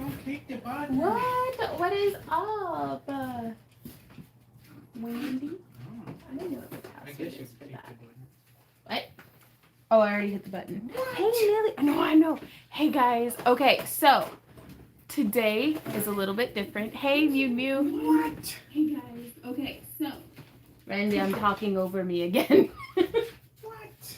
Don't click the button. What? What is up? Wendy? Oh, I don't know what the I password guess you is for click that. the button. What? Oh, I already hit the button. Hey, Lily. I know. Hey, guys. Okay, so today is a little bit different. Hey, Mew. What? Hey, guys. Okay, so Randy, I'm talking over me again. What?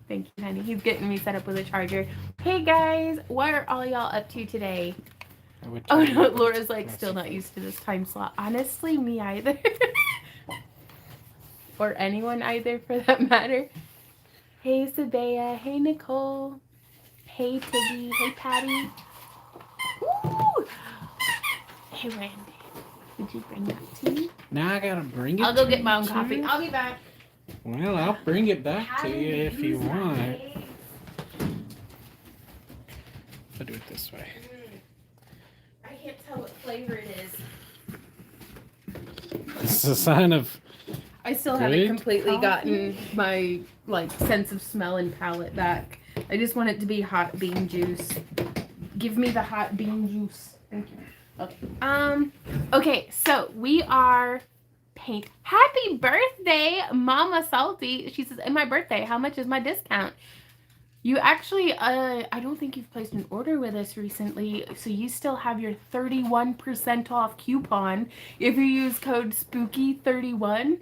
Thank you, honey. He's getting me set up with a charger. Hey, guys. What are all y'all up to today? Oh, no. Laura's like still not used to this time slot. Honestly, me either. Or anyone either, for that matter. Hey, Sabea. Hey, Nicole. Hey, Tiggy. Hey, Patty. Woo! Hey, Randy. Did you bring that to me? Now I gotta bring it. I'll go get my own coffee. I'll be back. Well, I'll bring it back to you if you want. I'll do it this way. I can't tell what flavor it is. It's a sign of. I still haven't completely gotten my sense of smell and palate back. I just want it to be hot bean juice. Give me the hot bean juice. Thank you. Okay. Okay, so we are paint. Happy birthday, Mama Salty. She says, and my birthday, how much is my discount? You actually, I don't think you've placed an order with us recently, so you still have your 31% off coupon if you use code SPOOKY31.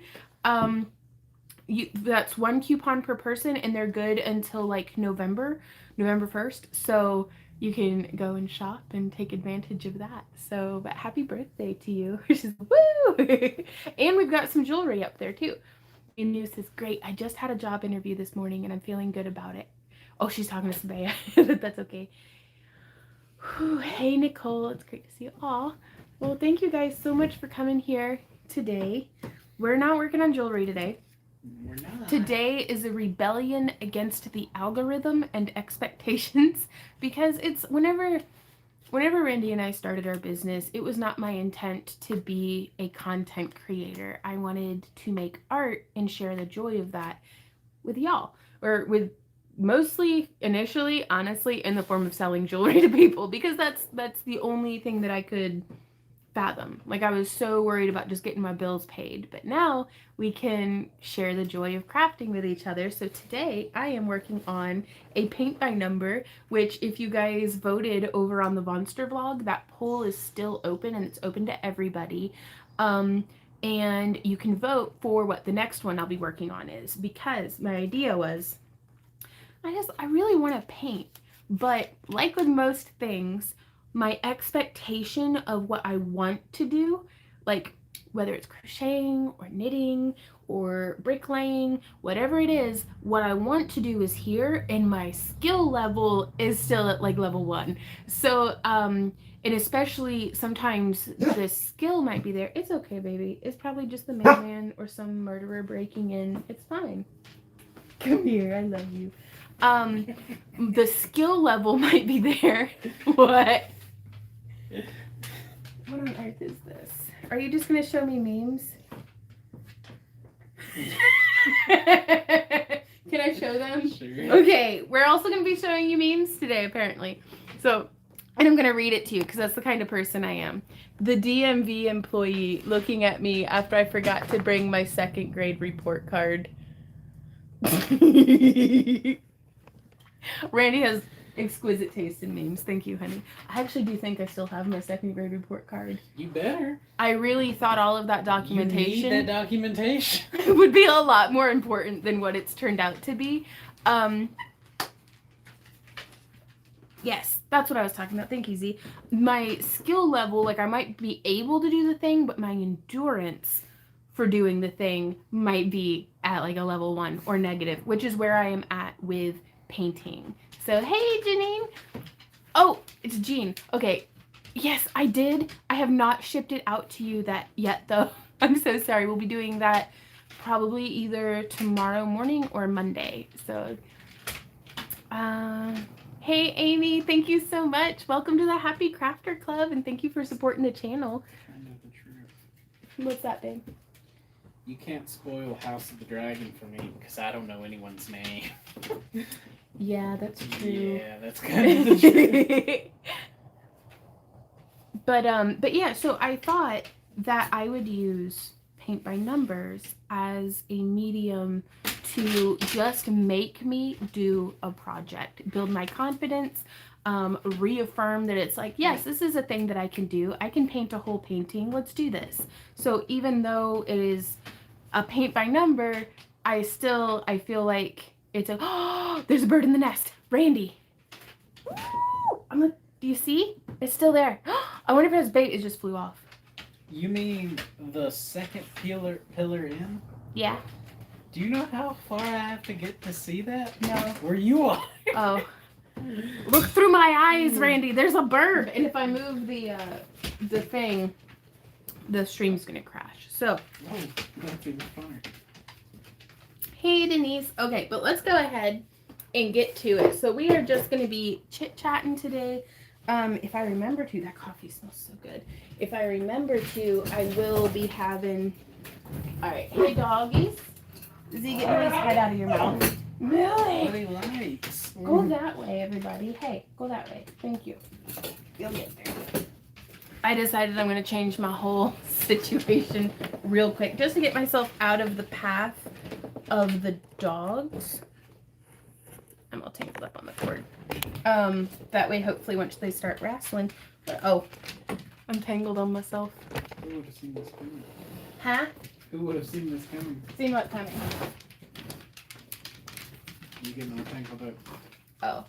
That's one coupon per person, and they're good until like November 1st. So you can go and shop and take advantage of that. So, but happy birthday to you. She's woo! And we've got some jewelry up there too. And news is great. I just had a job interview this morning, and I'm feeling good about it. Oh, she's talking to Sabea. That's okay. Whew. Hey, Nicole. It's great to see you all. Well, thank you guys so much for coming here today. We're not working on jewelry today. We're not. Today is a rebellion against the algorithm and expectations, because it's whenever Randy and I started our business, it was not my intent to be a content creator. I wanted to make art and share the joy of that with y'all, or with mostly initially, honestly, in the form of selling jewelry to people, because that's the only thing that I could fathom. Like, I was so worried about just getting my bills paid, but now we can share the joy of crafting with each other. So today I am working on a paint by number, which if you guys voted over on the Vonster blog, that poll is still open, and it's open to everybody. And you can vote for what the next one I'll be working on is, because my idea was I really want to paint, but like with most things, my expectation of what I want to do, like whether it's crocheting or knitting or bricklaying, whatever it is, what I want to do is here, and my skill level is still at like level 1. So, and especially sometimes the skill might be there. It's okay, baby. It's probably just the mailman or some murderer breaking in. It's fine. Come here, I love you. The skill level might be there. What? What on earth is this? Are you just gonna show me memes? Can I show them? Sure. Okay, we're also gonna be showing you memes today, apparently. So, and I'm gonna read it to you because that's the kind of person I am. The DMV employee looking at me after I forgot to bring my 2nd grade report card. Randy has exquisite taste in memes. Thank you, honey. I actually do think I still have my 2nd grade report card. You better. I really thought all of that documentation You need that documentation. would be a lot more important than what it's turned out to be. Yes, that's what I was talking about. Thank you, Z. My skill level, like I might be able to do the thing, but my endurance for doing the thing might be at like a level 1 or negative, which is where I am at with painting. So, hey, Janine. Oh, it's Jean. Okay. Yes, I did. I have not shipped it out to you that yet, though. I'm so sorry. We'll be doing that probably either tomorrow morning or Monday. So, hey, Amy. Thank you so much. Welcome to the Happy Crafter Club, and thank you for supporting the channel. I know the truth. What's that, babe? You can't spoil House of the Dragon for me because I don't know anyone's name. Yeah, that's true. Yeah, that's kind of the truth. But yeah, so I thought that I would use paint by numbers as a medium to just make me do a project, build my confidence, reaffirm that it's like, yes, this is a thing that I can do. I can paint a whole painting. Let's do this. So even though it is a paint by number, I feel like it's a, oh, there's a bird in the nest. Randy. Do you see? It's still there. I wonder if his bait just flew off. You mean the second pillar in? Yeah. Do you know how far I have to get to see that? No. Where you are? Oh. Look through my eyes, Randy. There's a bird. And if I move the thing, the stream's gonna crash. So. Oh, that's even fine. Hey, Denise. Okay, but let's go ahead and get to it. So we are just gonna be chit-chatting today. If I remember to, that coffee smells so good. If I remember to, I will be having, all right, hey doggies. Is he getting his head out of your mouth? Really? What he likes. Go that way, everybody. Hey, go that way. Thank you. You'll get there. I decided I'm going to change my whole situation real quick just to get myself out of the path of the dogs. I'm all tangled up on the cord. That way, hopefully, once they start wrestling. Oh, I'm tangled on myself. Who would have seen this coming? Huh? Who would have seen this coming? Seen what coming? You getting all tangled up. Oh.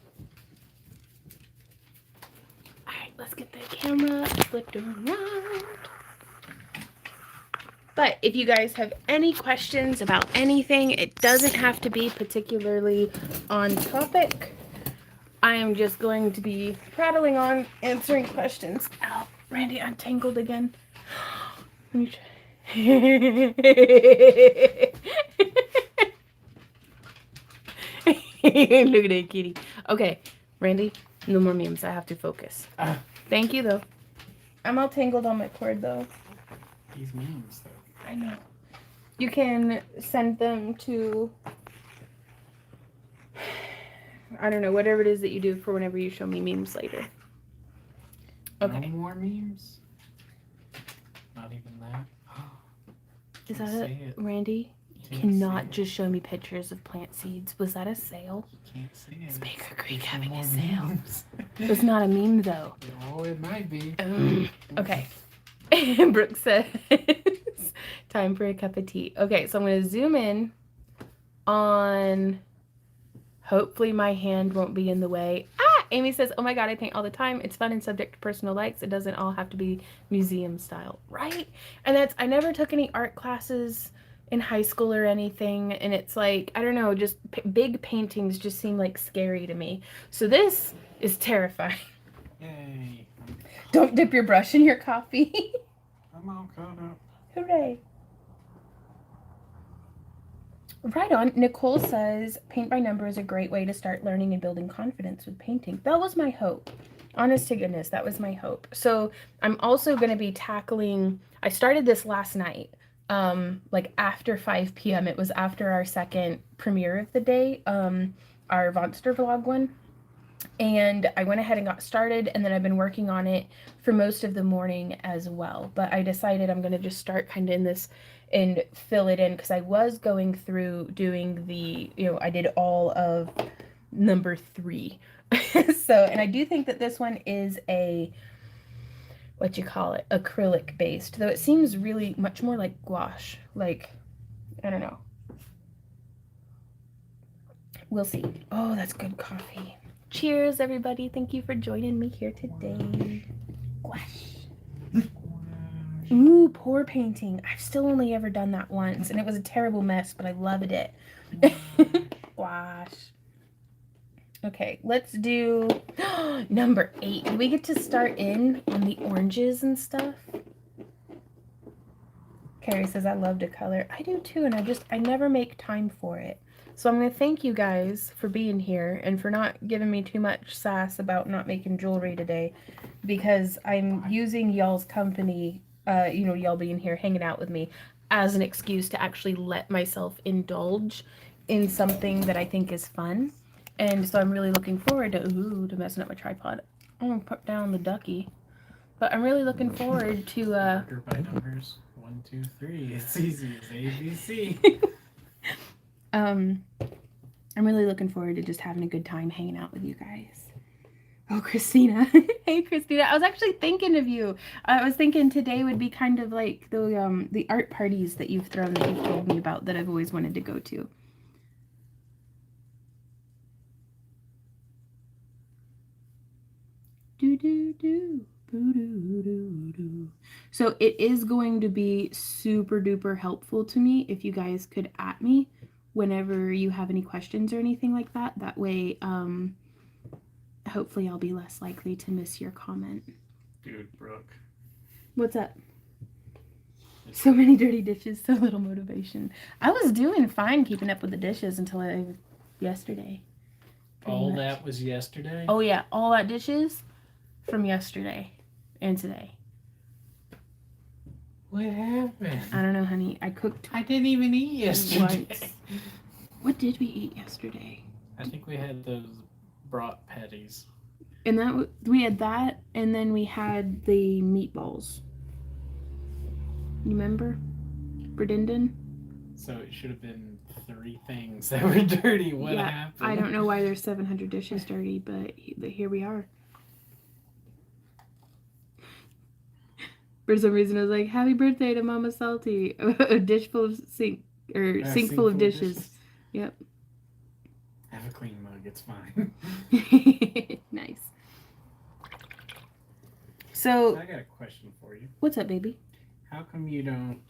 Alright, let's get the camera flipped around. But if you guys have any questions about anything, it doesn't have to be particularly on topic. I am just going to be prattling on, answering questions. Ow, Randy, I'm tangled again. Let me try. Look at that kitty. Okay, Randy, no more memes. I have to focus. Thank you, though. I'm all tangled on my cord, though. These memes, though. I know. You can send them to, I don't know, whatever it is that you do for whenever you show me memes later. Okay. No more memes? Not even that? Is that it, Randy? You cannot just show me pictures of plant seeds. Was that a sale? Can't see it. Is Baker Creek having a sale? It's not a meme, though. Oh, it might be. Okay. Brooke says, time for a cup of tea. Okay, so I'm going to zoom in on, hopefully my hand won't be in the way. Ah! Amy says, oh my god, I paint all the time. It's fun and subject to personal likes. It doesn't all have to be museum style, right? And I never took any art classes in high school or anything, and it's like, I don't know, just big paintings just seem like scary to me. So this is terrifying. Yay. Don't dip your brush in your coffee. I'm all caught up. Hooray. Right on. Nicole says, paint by number is a great way to start learning and building confidence with painting. That was my hope. Honest to goodness, that was my hope. So I'm also going to be tackling, I started this last night, like after 5 p.m. It was after our second premiere of the day, our Vonster vlog one. And I went ahead and got started, and then I've been working on it for most of the morning as well. But I decided I'm going to just start kind of in this and fill it in, because I was going through doing the, I did all of number 3. So, and I do think that this one is a, what you call it, acrylic based, though it seems really much more like gouache. Like, I don't know. We'll see. Oh, that's good coffee. Cheers, everybody. Thank you for joining me here today. Gouache. Ooh, pour painting. I've still only ever done that once, and it was a terrible mess, but I loved it. Gouache. Okay, let's do number 8. Do we get to start in on the oranges and stuff? Carrie says, I love to color. I do too, and I never make time for it. So I'm going to thank you guys for being here and for not giving me too much sass about not making jewelry today, because I'm using y'all's company, y'all being here, hanging out with me, as an excuse to actually let myself indulge in something that I think is fun. And so I'm really looking forward to messing up my tripod. I'm gonna put down the ducky. But I'm really looking forward to Marker by numbers. 1, 2, 3. It's easy as ABC. I'm really looking forward to just having a good time hanging out with you guys. Oh, Christina. Hey, Christina. I was actually thinking of you. I was thinking today would be kind of like the art parties that you've thrown that you've told me about that I've always wanted to go to. Do do do. So it is going to be super duper helpful to me if you guys could at me whenever you have any questions or anything like that. That way, hopefully I'll be less likely to miss your comment. Dude, Brooke. What's up? So many dirty dishes, so little motivation. I was doing fine keeping up with the dishes until yesterday. All that was yesterday? Oh yeah, all that dishes from yesterday and today. What happened? I don't know, honey. I cooked. I didn't even eat yesterday. Once. What did we eat yesterday? I think we had those brat patties. And that we had that, and then we had the meatballs. You remember? Bredenden? So it should have been 3 things that were dirty. What happened? I don't know why there's 700 dishes dirty, but here we are. For some reason, I was like, "Happy birthday to Mama Salty!" A dish full of sink full of dishes. Yep. Have a clean mug. It's fine. Nice. So I got a question for you. What's up, baby? How come you don't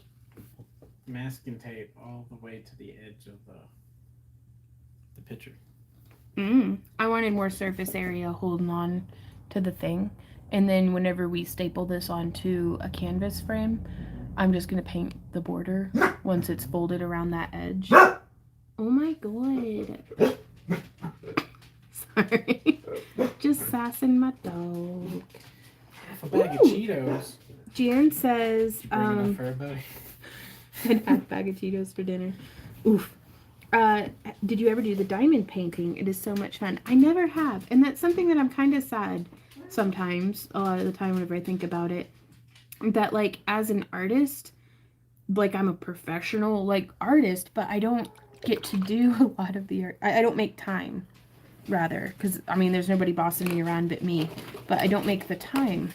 masking tape all the way to the edge of the picture? I wanted more surface area holding on to the thing. And then whenever we staple this onto a canvas frame, I'm just going to paint the border once it's folded around that edge. Oh my god. Sorry. Just sassing my dog. Half a bag of Cheetos. Jan says, Bringing for everybody. I'd have a bag of Cheetos for dinner. Oof. Did you ever do the diamond painting? It is so much fun. I never have. And that's something that I'm kind of sad sometimes, a lot of the time whenever I think about it, that like as an artist, like I'm a professional like artist, but I don't get to do a lot of the art. I don't make time, rather, because I mean there's nobody bossing me around but me, but I don't make the time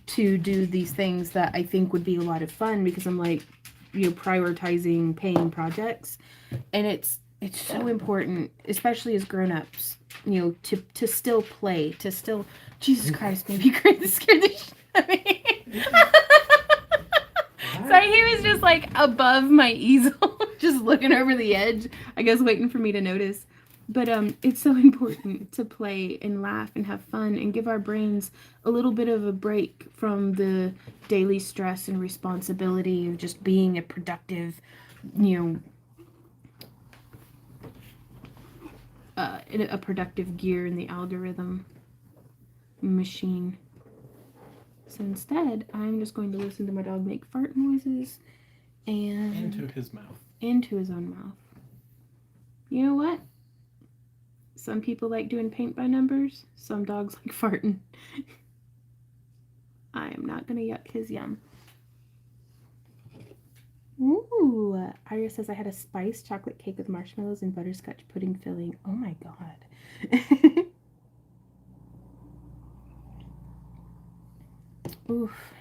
to do these things that I think would be a lot of fun because I'm like, prioritizing paying projects, and it's so important, especially as grown-ups, to still play, to still, Jesus Christ, baby, Chris scared the shit out of me. Sorry, he was just like above my easel, just looking over the edge, I guess waiting for me to notice. But it's so important to play and laugh and have fun and give our brains a little bit of a break from the daily stress and responsibility of just being a productive, a productive gear in the algorithm machine. So instead, I'm just going to listen to my dog make fart noises and into his mouth. Into his own mouth. You know what? Some people like doing paint by numbers. Some dogs like farting. I am not going to yuck his yum. Ooh. Arya says I had a spiced chocolate cake with marshmallows and butterscotch pudding filling. Oh my god. Oof.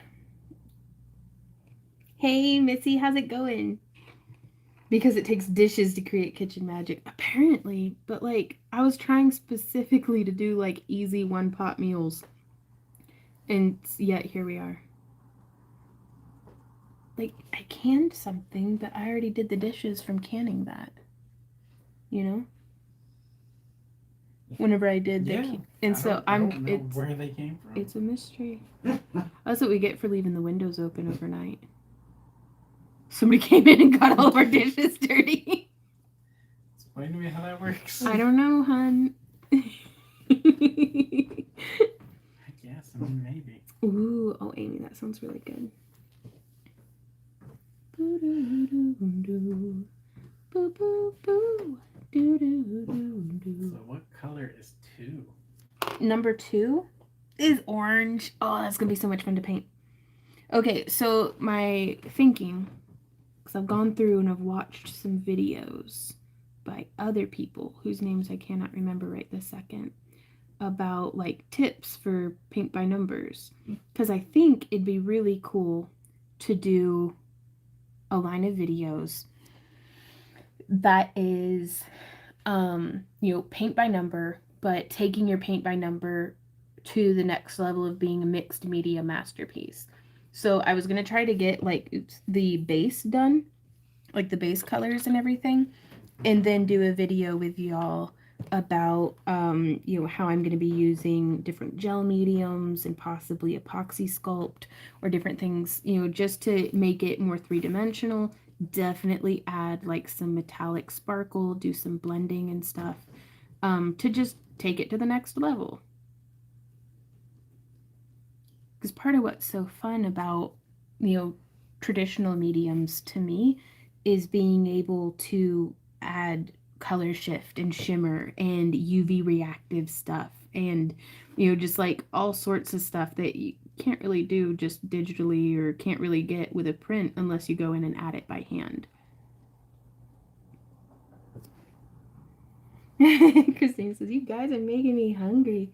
Hey, Missy, how's it going? Because it takes dishes to create kitchen magic. Apparently. But, like, I was trying specifically to do, like, easy one-pot meals. And yet, here we are. Like, I canned something, but I already did the dishes from canning that. Whenever I did the... And so I don't know where they came from. It's a mystery. That's what we get for leaving the windows open overnight. Somebody came in and got all of our dishes dirty. Explain to me how that works. I don't know, hun. I guess. I mean, maybe. Ooh. Oh, Amy, that sounds really good. Boo boo boo. Do do do do. So what color is 2? Number 2 is orange. Oh, that's gonna be so much fun to paint. Okay, so my thinking, because I've gone through and I've watched some videos by other people whose names I cannot remember right this second, about like tips for paint by numbers, because I think it'd be really cool to do a line of videos that is paint by number, but taking your paint by number to the next level of being a mixed media masterpiece. So I was going to try to get like the base done, like the base colors and everything, and then do a video with y'all about how I'm going to be using different gel mediums and possibly epoxy sculpt or different things, just to make it more three-dimensional. Definitely add like some metallic sparkle, do some blending and stuff, to just take it to the next level. Because part of what's so fun about traditional mediums to me is being able to add color shift and shimmer and UV reactive stuff and just like all sorts of stuff that you can't really do just digitally or can't really get with a print unless you go in and add it by hand. Christine says, you guys are making me hungry.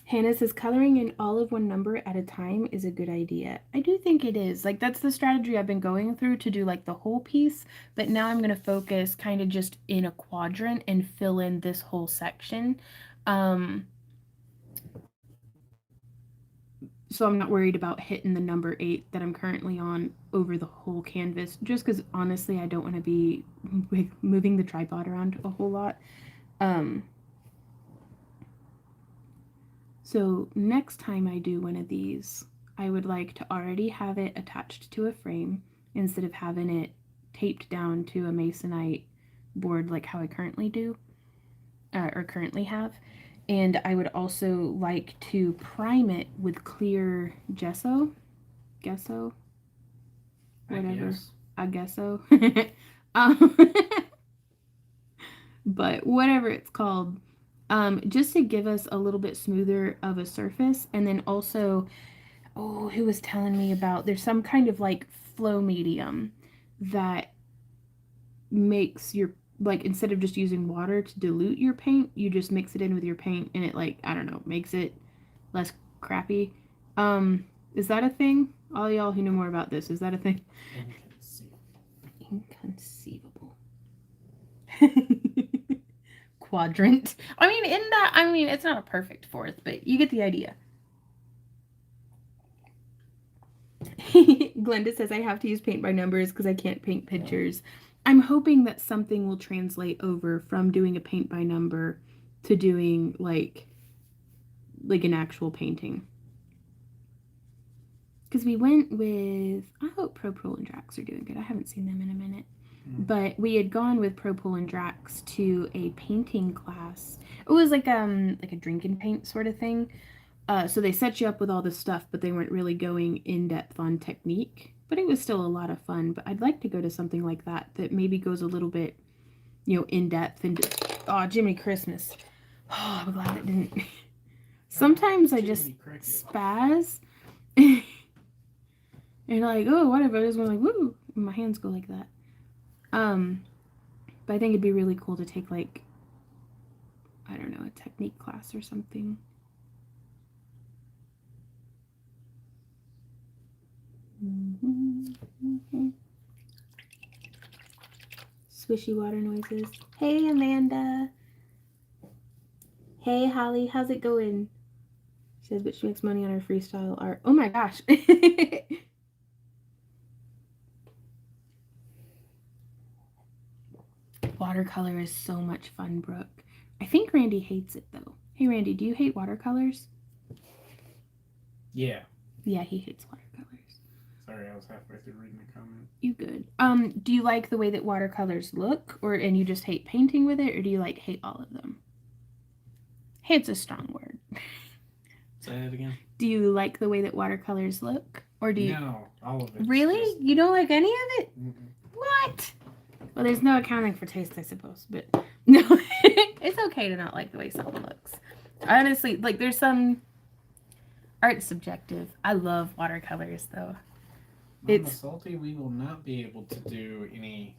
Hannah says, coloring in all of one number at a time is a good idea. I do think it is. Like, that's the strategy I've been going through to do, like, the whole piece. But now I'm going to focus kind of just in a quadrant and fill in this whole section. So I'm not worried about hitting the number 8 that I'm currently on over the whole canvas. Just because, honestly, I don't want to be moving the tripod around a whole lot. So next time I do one of these, I would like to already have it attached to a frame instead of having it taped down to a masonite board like how I currently do, or currently have. And I would also like to prime it with clear gesso, whatever. I guess so. But whatever it's called, just to give us a little bit smoother of a surface. And then also, who was telling me about, there's some kind of like flow medium that makes your, like, instead of just using water to dilute your paint, you just mix it in with your paint and it, like, I don't know, makes it less crappy. Is that a thing? All y'all who know more about this, is that a thing? Inconceivable. Quadrant. It's not a perfect fourth, but you get the idea. Glenda says I have to use paint by numbers because I can't paint pictures. I'm hoping that something will translate over from doing a paint by number to doing like an actual painting. Because we went with, I hope Propol and Drax are doing good. I haven't seen them in a minute. But we had gone with Propol and Drax to a painting class. It was like a drink and paint sort of thing. So they set you up with all this stuff, but they weren't really going in depth on technique. But it was still a lot of fun. But I'd like to go to something like that maybe goes a little bit, in depth and Jiminy Christmas. Oh, I'm glad it didn't. Sometimes I just spaz. And like, whatever. I just went like, woo. And my hands go like that. But I think it'd be really cool to take like, I don't know, a technique class or something. Swishy water noises. Hey, Amanda. Hey, Holly. How's it going? She says, but she makes money on her freestyle art. Oh my gosh. Watercolor is so much fun, Brooke. I think Randy hates it, though. Hey, Randy, do you hate watercolors? Yeah. Yeah, he hates watercolors. Sorry, I was halfway through reading the comment. You good. Do you like the way that watercolors look, and you just hate painting with it, or do you hate all of them? Hate's a strong word. Say it again. Do you like the way that watercolors look, or do you? No, all of it. Really? You don't like any of it? What? Well, there's no accounting for taste, I suppose. But no, it's okay to not like the way something looks. Honestly, like there's some art's subjective. I love watercolors though. Mama Salty, we will not be able to do any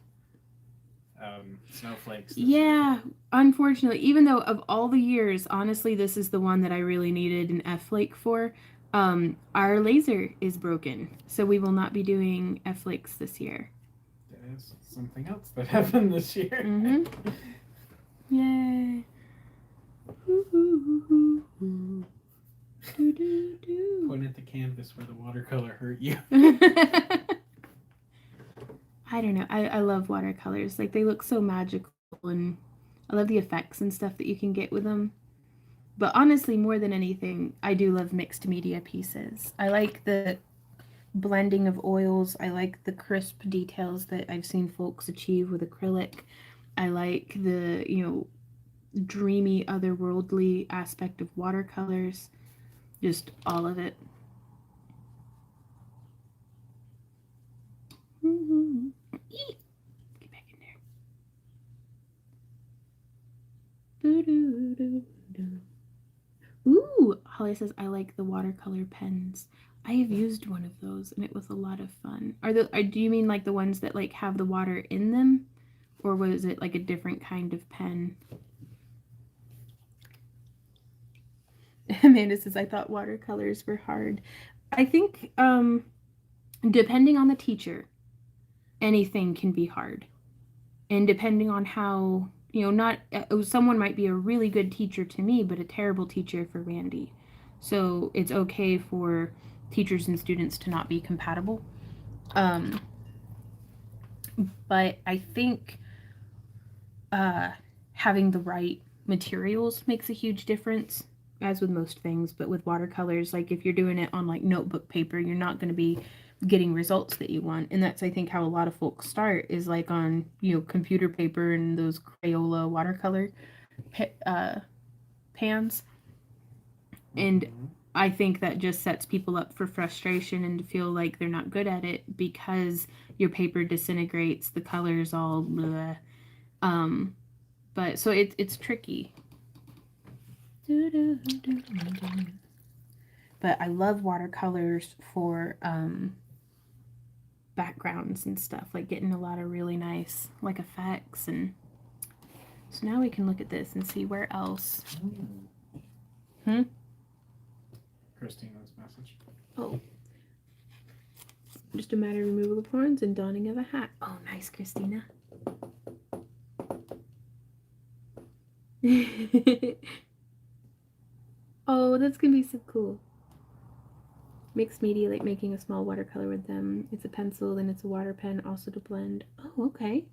snowflakes this year. Unfortunately, even though of all the years, honestly, this is the one that I really needed an F flake for. Our laser is broken, so we will not be doing F flakes this year. That is something else that happened this year. Mm-hmm. Yay. Point at the canvas where the watercolor hurt you. I don't know. I love watercolors. Like, they look so magical, and I love the effects and stuff that you can get with them. But honestly, more than anything, I do love mixed media pieces. I like the blending of oils. I like the crisp details that I've seen folks achieve with acrylic. I like the, dreamy, otherworldly aspect of watercolors. Just all of it. Get back in there. Ooh, Holly says I like the watercolor pens. I have used one of those and it was a lot of fun. Do you mean like the ones that like have the water in them, or was it like a different kind of pen? Amanda says I thought watercolors were hard. I think depending on the teacher, anything can be hard. And depending on how, not someone might be a really good teacher to me, but a terrible teacher for Randy. So it's okay for teachers and students to not be compatible. But I think having the right materials makes a huge difference, as with most things. But with watercolors, like if you're doing it on like notebook paper, you're not going to be getting results that you want. And that's, I think, how a lot of folks start, is like on, computer paper and those Crayola watercolor pans. And I think that just sets people up for frustration and to feel like they're not good at it because your paper disintegrates, the colors all blah. But so it's tricky. But I love watercolors for backgrounds and stuff, like getting a lot of really nice like effects. And so now we can look at this and see where else. Christina's message. Oh, just a matter of removal of horns and donning of a hat. Oh, nice, Christina. Oh, that's gonna be so cool. Mixed media, like making a small watercolor with them. It's a pencil, then it's a water pen, also to blend. Oh, okay.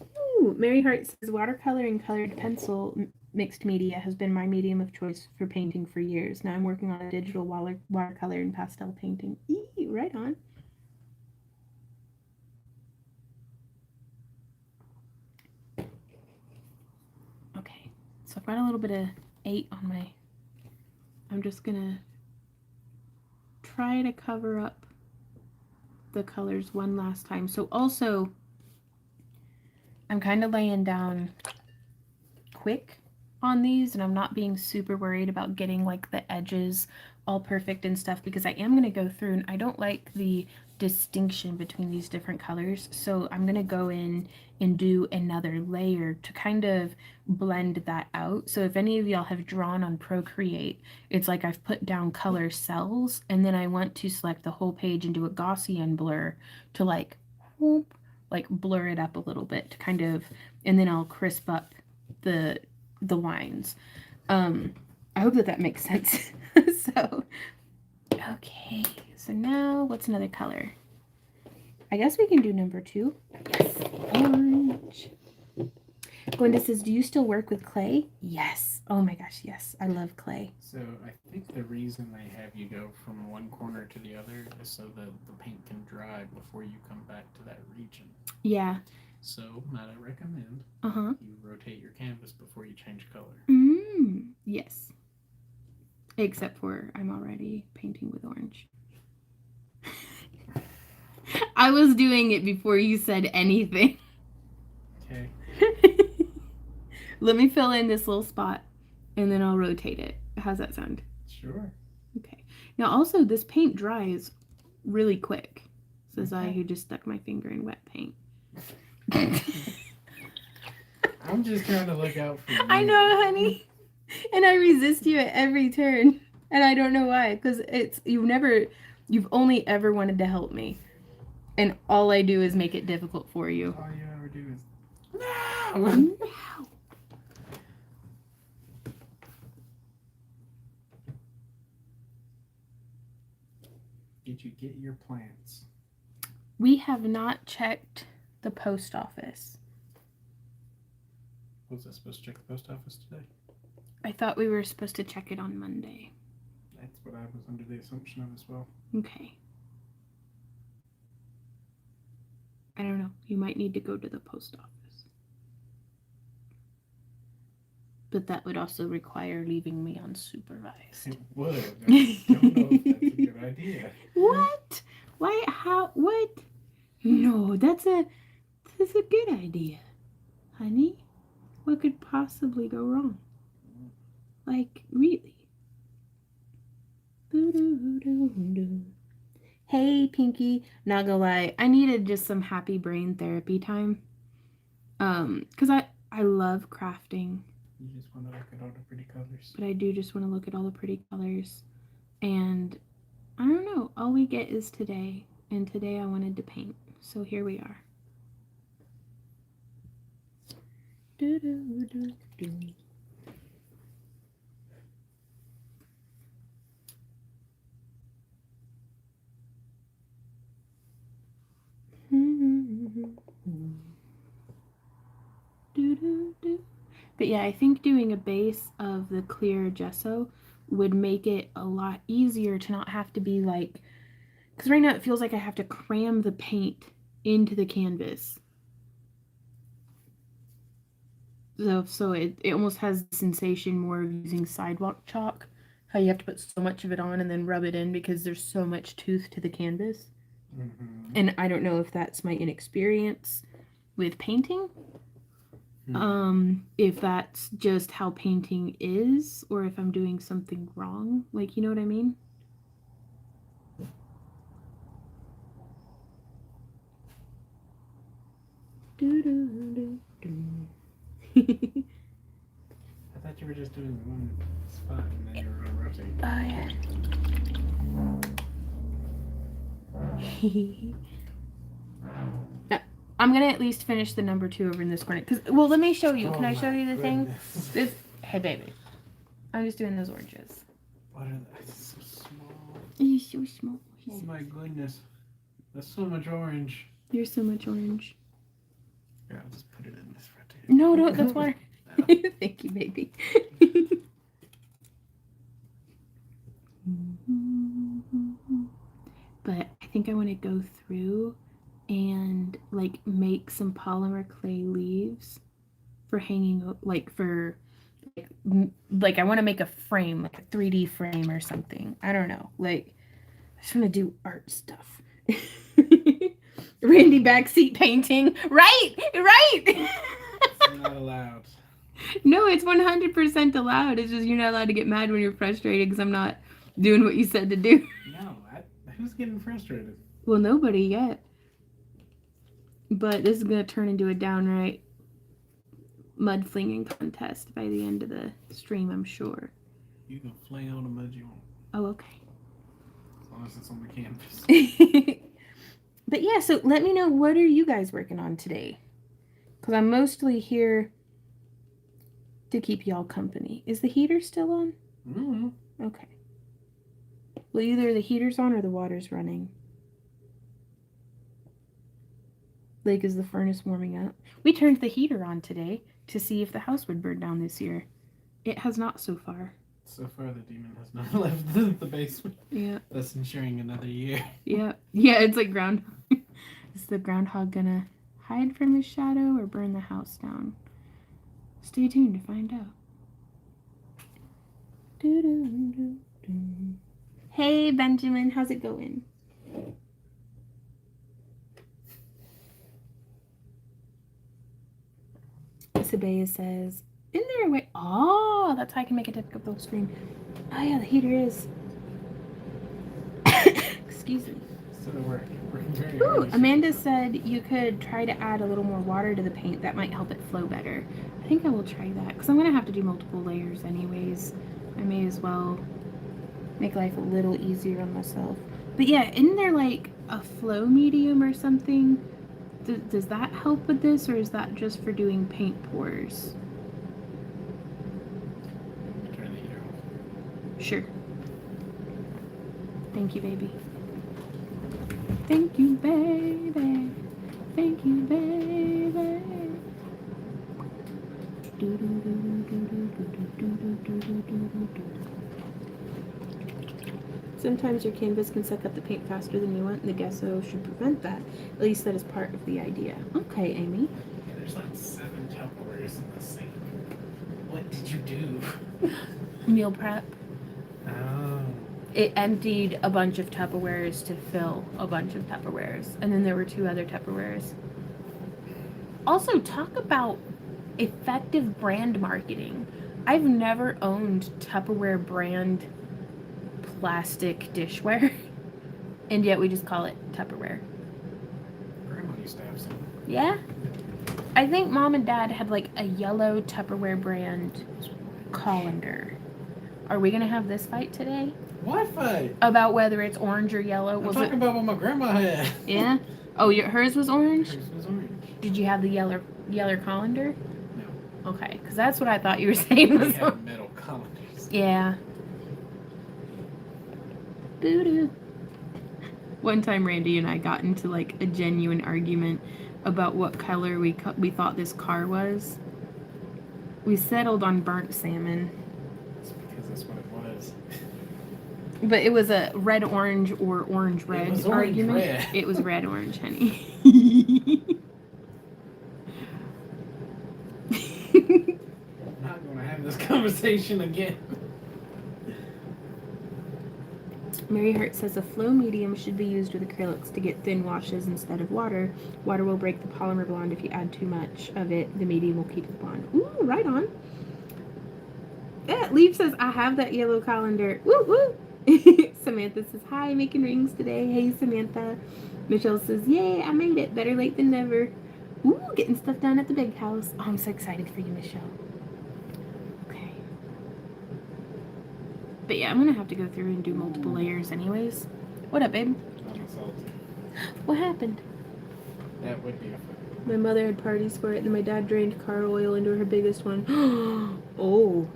Ooh, Mary Hart says watercolor and colored pencil mixed media has been my medium of choice for painting for years. Now I'm working on a digital watercolor and pastel painting. Eee, right on. Okay, so I've got a little bit of 8 on my... I'm just gonna try to cover up the colors one last time. So also, I'm kind of laying down quick on these, and I'm not being super worried about getting like the edges all perfect and stuff, because I am going to go through and I don't like the distinction between these different colors. So I'm going to go in and do another layer to kind of blend that out. So if any of y'all have drawn on Procreate, it's like I've put down color cells, and then I want to select the whole page and do a Gaussian blur to like whoop, like blur it up a little bit to kind of, and then I'll crisp up the lines. I hope that makes sense. So, okay, so now what's another color? I guess we can do number 2. Yes, orange. Glenda says, do you still work with clay? Yes. Oh my gosh, yes. I love clay. So I think the reason they have you go from one corner to the other is so that the paint can dry before you come back to that region. Yeah. So might I recommend you rotate your canvas before you change color. Yes. Except for I'm already painting with orange. I was doing it before you said anything. Okay. Let me fill in this little spot and then I'll rotate it. How's that sound? Sure. Okay. Now also this paint dries really quick. Says I Okay. who just stuck my finger in wet paint. I'm just trying to look out for you. I know, honey. And I resist you at every turn. And I don't know why. Because you've only ever wanted to help me. And all I do is make it difficult for you. All you ever do is No. Did you get your plants? We have not checked the post office. Was I supposed to check the post office today? I thought we were supposed to check it on Monday. That's what I was under the assumption of as well. Okay. I don't know. You might need to go to the post office. But that would also require leaving me unsupervised. It would. I don't know if that's a good idea. What? Why? How? What? No, that's a good idea, honey. What could possibly go wrong? Like, really? Hey, Pinky. Not gonna lie, I needed just some happy brain therapy time. Cause I love crafting. You just want to look at all the pretty colors. But I do just want to look at all the pretty colors. And I don't know, all we get is today. And today I wanted to paint. So here we are. But yeah, I think doing a base of the clear gesso would make it a lot easier to not have to be like, because right now it feels like I have to cram the paint into the canvas. So it almost has the sensation more of using sidewalk chalk. How you have to put so much of it on and then rub it in because there's so much tooth to the canvas. Mm-hmm. And I don't know if that's my inexperience with painting. If that's just how painting is, or if I'm doing something wrong. Like, you know what I mean? I thought you were just doing one spot and then you were going to rotate. I'm gonna at least finish the number 2 over in this corner. Well, let me show you. Can I show you the thing? Hey, baby. I'm just doing those oranges. What are they? So small. You're so small. Oh my goodness. That's so much orange. You're so much orange. Yeah, I'll just put it in this rotator. No, don't. That's water. Thank you, baby. But I think I want to go through and like make some polymer clay leaves for hanging, like for like I want to make a frame, like a 3D frame or something. I don't know. Like I just want to do art stuff. Randy backseat painting. Right. It's not allowed. No, it's 100% allowed. It's just you're not allowed to get mad when you're frustrated because I'm not doing what you said to do. No, who's getting frustrated? Well, nobody yet. But this is going to turn into a downright mud flinging contest by the end of the stream, I'm sure. You can fling all the mud you want. Oh, okay. As long as it's on the canvas. But yeah, so let me know, what are you guys working on today? Because I'm mostly here to keep y'all company. Is the heater still on? Mm-hmm. Okay. Well, either the heater's on or the water's running. Like, is the furnace warming up? We turned the heater on today to see if the house would burn down this year. It has not so far. So far, the demon has not left the basement. Yeah. Thus ensuring another year. Yeah. Yeah, it's like groundhog. Is the groundhog gonna hide from his shadow or burn the house down? Stay tuned to find out. Hey, Benjamin, how's it going? Sabea says, isn't there a way? Oh, that's how I can make a typical screen. Oh, yeah, the heater is. Excuse me. So we're very Ooh, early Amanda season. said you could try to add a little more water to the paint. That might help it flow better. I think I will try that because I'm going to have to do multiple layers anyways. I may as well make life a little easier on myself. But yeah, isn't there like a flow medium or something? Does that help with this, or is that just for doing paint pours? Turn the heater off. Sure. Thank you, baby. Thank you, baby. Thank you, baby. Sometimes your canvas can suck up the paint faster than you want, and the gesso should prevent that. At least that is part of the idea. Okay, Amy. Yeah, there's like 7 Tupperwares in the sink. What did you do? Meal prep. Oh. It emptied a bunch of Tupperwares to fill a bunch of Tupperwares. And then there were 2 other Tupperwares. Also, talk about effective brand marketing. I've never owned Tupperware brand plastic dishware. And yet we just call it Tupperware. Grandma used to have some. Yeah? I think Mom and Dad had like a yellow Tupperware brand colander. Are we going to have this fight today? What fight? About whether it's orange or yellow. I'm talking about what my grandma had. Yeah? Oh, hers was orange? Hers was orange. Did you have the yellow colander? No. Okay, because that's what I thought you were saying. We had metal colanders. Yeah. Boo-doo. One time Randy and I got into like a genuine argument about what color we thought this car was. We settled on burnt salmon. It's because that's what it was. But it was a red-orange or orange-red argument. Red. It was red-orange, honey. I'm not going to have this conversation again. Mary Hurt says a flow medium should be used with acrylics to get thin washes instead of water. Water will break the polymer bond if you add too much of it. The medium will keep the bond. Ooh, right on. Yeah, Leaf says, I have that yellow colander. Woo, woo. Samantha says, hi, making rings today. Hey, Samantha. Michelle says, yay, I made it. Better late than never. Ooh, getting stuff done at the big house. Oh, I'm so excited for you, Michelle. Okay. But yeah, I'm going to have to go through and do multiple layers anyways. What up, babe? I'm salty. What happened? That would be a fight. My mother had parties for it, and my dad drained car oil into her biggest one. Oh.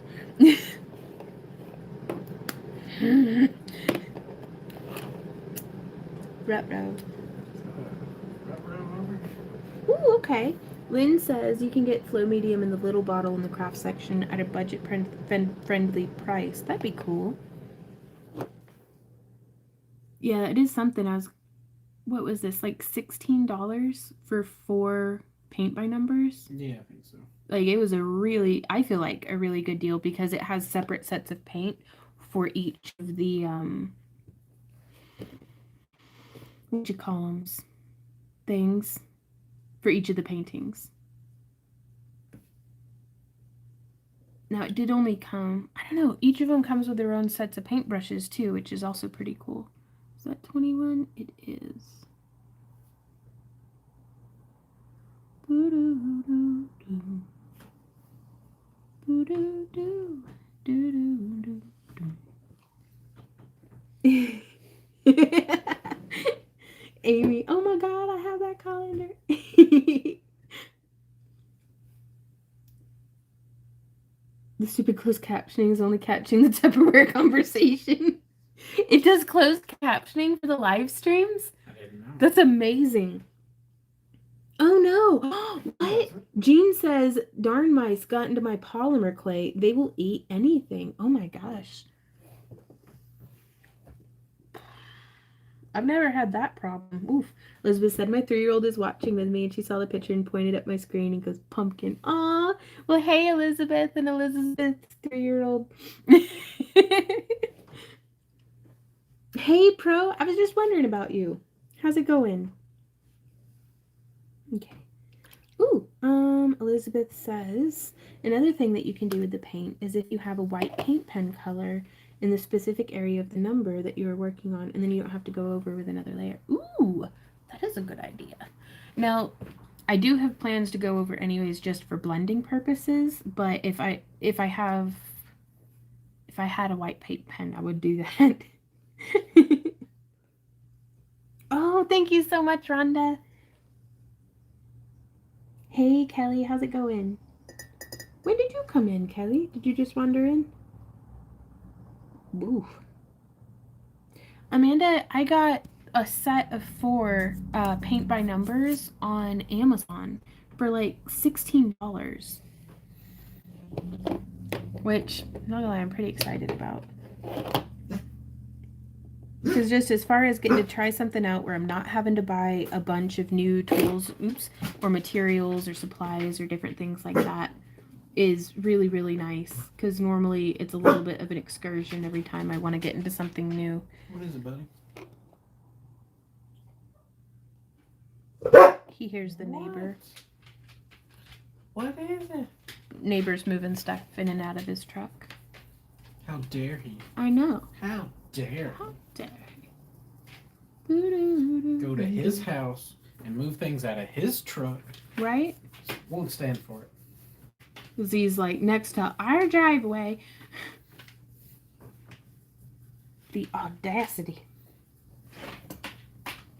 Ruh-roh. Ooh, okay. Lynn says you can get flow medium in the little bottle in the craft section at a budget friendly price. That'd be cool. Yeah, it is something. What was this, like $16 for 4 paint by numbers? Yeah, I think so. Like, it was I feel like a really good deal because it has separate sets of paint for each of the, what you call them? Things. For each of the paintings. Now, it did only come, I don't know, each of them comes with their own sets of paintbrushes too, which is also pretty cool. Is that 21? It is. Amy, oh my god, I have that colander. The stupid closed captioning is only capturing the Tupperware conversation. It does closed captioning for the live streams? I didn't know. That's amazing. Oh no. What? Jean says, darn mice got into my polymer clay. They will eat anything. Oh my gosh. I've never had that problem. Oof. Elizabeth said, my 3-year-old is watching with me, and she saw the picture and pointed at my screen and goes, pumpkin. Aw. Well, hey, Elizabeth and Elizabeth's 3-year-old. Hey, Pro. I was just wondering about you. How's it going? Okay. Ooh, Elizabeth says another thing that you can do with the paint is if you have a white paint pen color in the specific area of the number that you are working on, and then you don't have to go over with another layer. Ooh, that is a good idea. Now, I do have plans to go over anyways just for blending purposes, but if I had a white paint pen, I would do that. Oh, thank you so much, Rhonda. Hey, Kelly, how's it going? When did you come in, Kelly? Did you just wander in? Ooh. Amanda, I got a set of 4 paint by numbers on Amazon for like $16. Which, not gonna lie, I'm pretty excited about. Because just as far as getting to try something out where I'm not having to buy a bunch of new tools, or materials or supplies or different things like that, is really, really nice. Because normally it's a little bit of an excursion every time I want to get into something new. What is it, buddy? He hears the neighbor. What is it? Neighbor's moving stuff in and out of his truck. How dare he? I know. How dare How dare he? Go to his house and move things out of his truck. Right? Won't stand for it. Z's like next to our driveway. The audacity.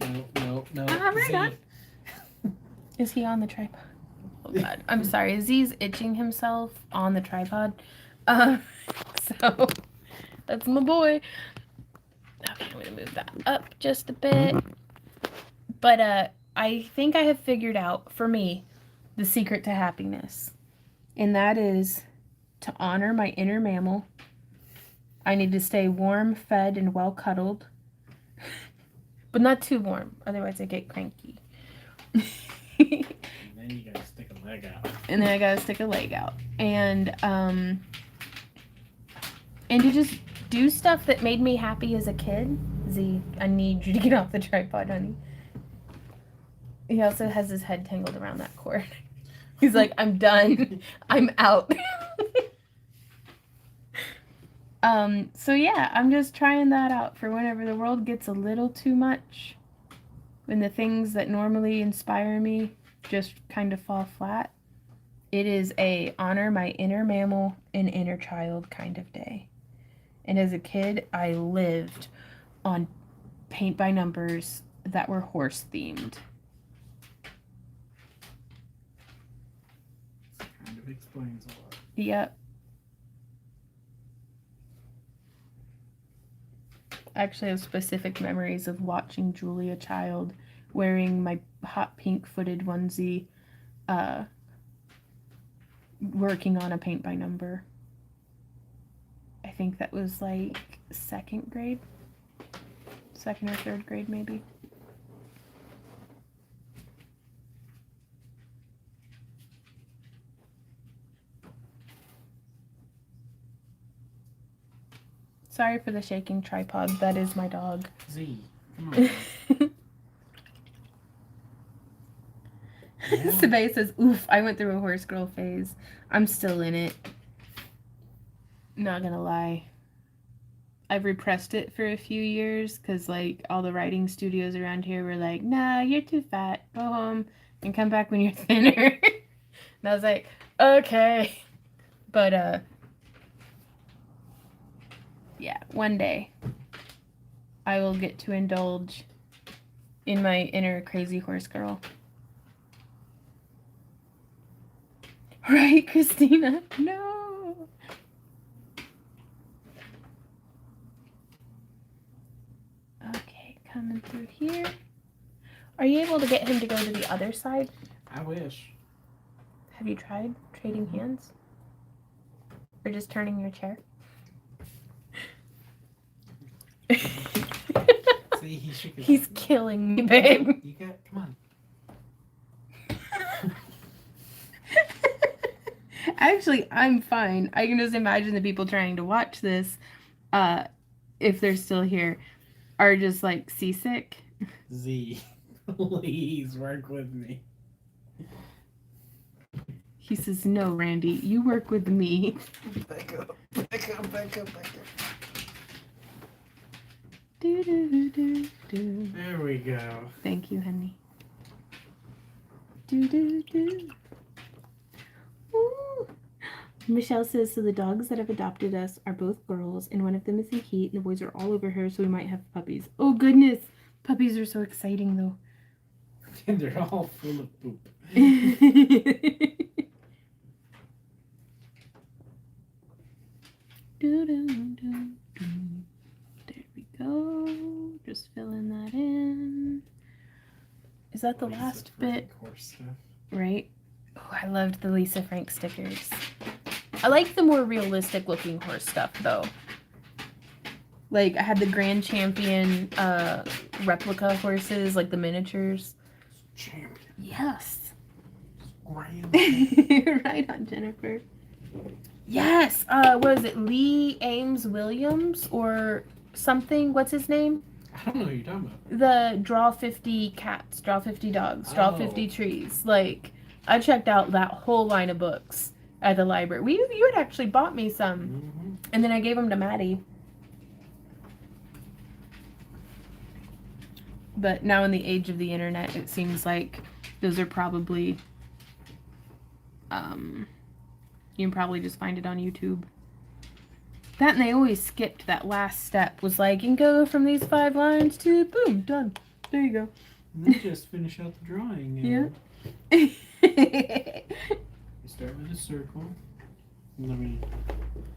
No. Right on. Is he on the tripod? Oh God, I'm sorry. Z's itching himself on the tripod. So that's my boy. Okay, I'm gonna move that up just a bit. But I think I have figured out for me the secret to happiness, and that is to honor my inner mammal. I need to stay warm, fed, and well cuddled, but not too warm, otherwise I get cranky. And then you gotta stick a leg out. And then I gotta stick a leg out. And to just do stuff that made me happy as a kid. Z, I need you to get off the tripod, honey. He also has his head tangled around that cord. He's like, I'm done. I'm out. So yeah, I'm just trying that out for whenever the world gets a little too much. When the things that normally inspire me just kind of fall flat. It is a honor my inner mammal and inner child kind of day. And as a kid, I lived on paint by numbers that were horse themed. Kind of explains a lot. Yep. I actually have specific memories of watching Julia Child wearing my hot pink footed onesie, working on a paint by number. I think that was like 2nd grade. 2nd or 3rd grade, maybe. Sorry for the shaking tripod. That is my dog. Z, come on. Sabay says, oof, I went through a horse girl phase. I'm still in it. Not gonna lie. I've repressed it for a few years because, like, all the writing studios around here were like, nah, you're too fat. Go home and come back when you're thinner. And I was like, okay. But, yeah, one day I will get to indulge in my inner crazy horse girl. Right, Christina? No. Okay, coming through here. Are you able to get him to go to the other side? I wish. Have you tried trading hands? Or just turning your chair? See, he shook his He's killing me, babe. You got, come on. Actually, I'm fine. I can just imagine the people trying to watch this, if they're still here, are just like seasick. Z, please work with me. He says, no, Randy, you work with me. Back up, back up, back up, back up. Do, do, do, do. There we go. Thank you, honey. Do, do, do. Ooh. Michelle says, so the dogs that have adopted us are both girls, and one of them is in heat, and the boys are all over her, so we might have puppies. Oh, goodness. Puppies are so exciting, though. And they're all full of poop. Do, do, do, do. There we go. Just filling that in. Is that the Lisa last Frank bit? horse stuff. Right? Oh, I loved the Lisa Frank stickers. I like the more realistic looking horse stuff, though. Like, I had the Grand Champion replica horses, like the miniatures. Champion. Yes. Grand. Right on, Jennifer. Yes. What is it? Lee Ames Williams or something? What's his name? I don't know what you're talking about. The Draw 50 Cats, Draw 50 Dogs, Draw 50 Trees. Like, I checked out that whole line of books at the library. You had actually bought me some, Mm-hmm. and then I gave them to Maddie. But now in the age of the internet, it seems like those are probably, you can probably just find it on YouTube. That, and they always skipped that last step. Was like, you can go from these 5 lines to boom, done. There you go. And then just finish out the drawing. Yeah. You start with a circle. And let me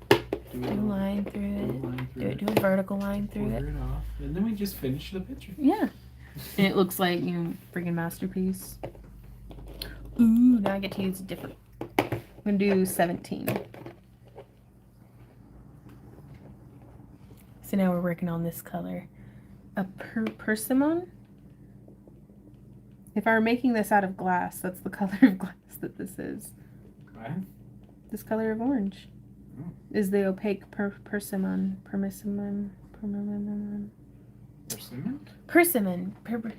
do Do a line through it. line through Do a vertical line through it. Quarter it off. And then we just finish the picture. Yeah. And it looks like, you know, freaking masterpiece. Ooh, now I get to use a different. I'm gonna do 17. So now we're working on this color. A persimmon? If I were making this out of glass, that's the color of glass that this is. What? This color of orange Oh. is the opaque persimmon. Persimmon. Persimmon? Persimmon. How do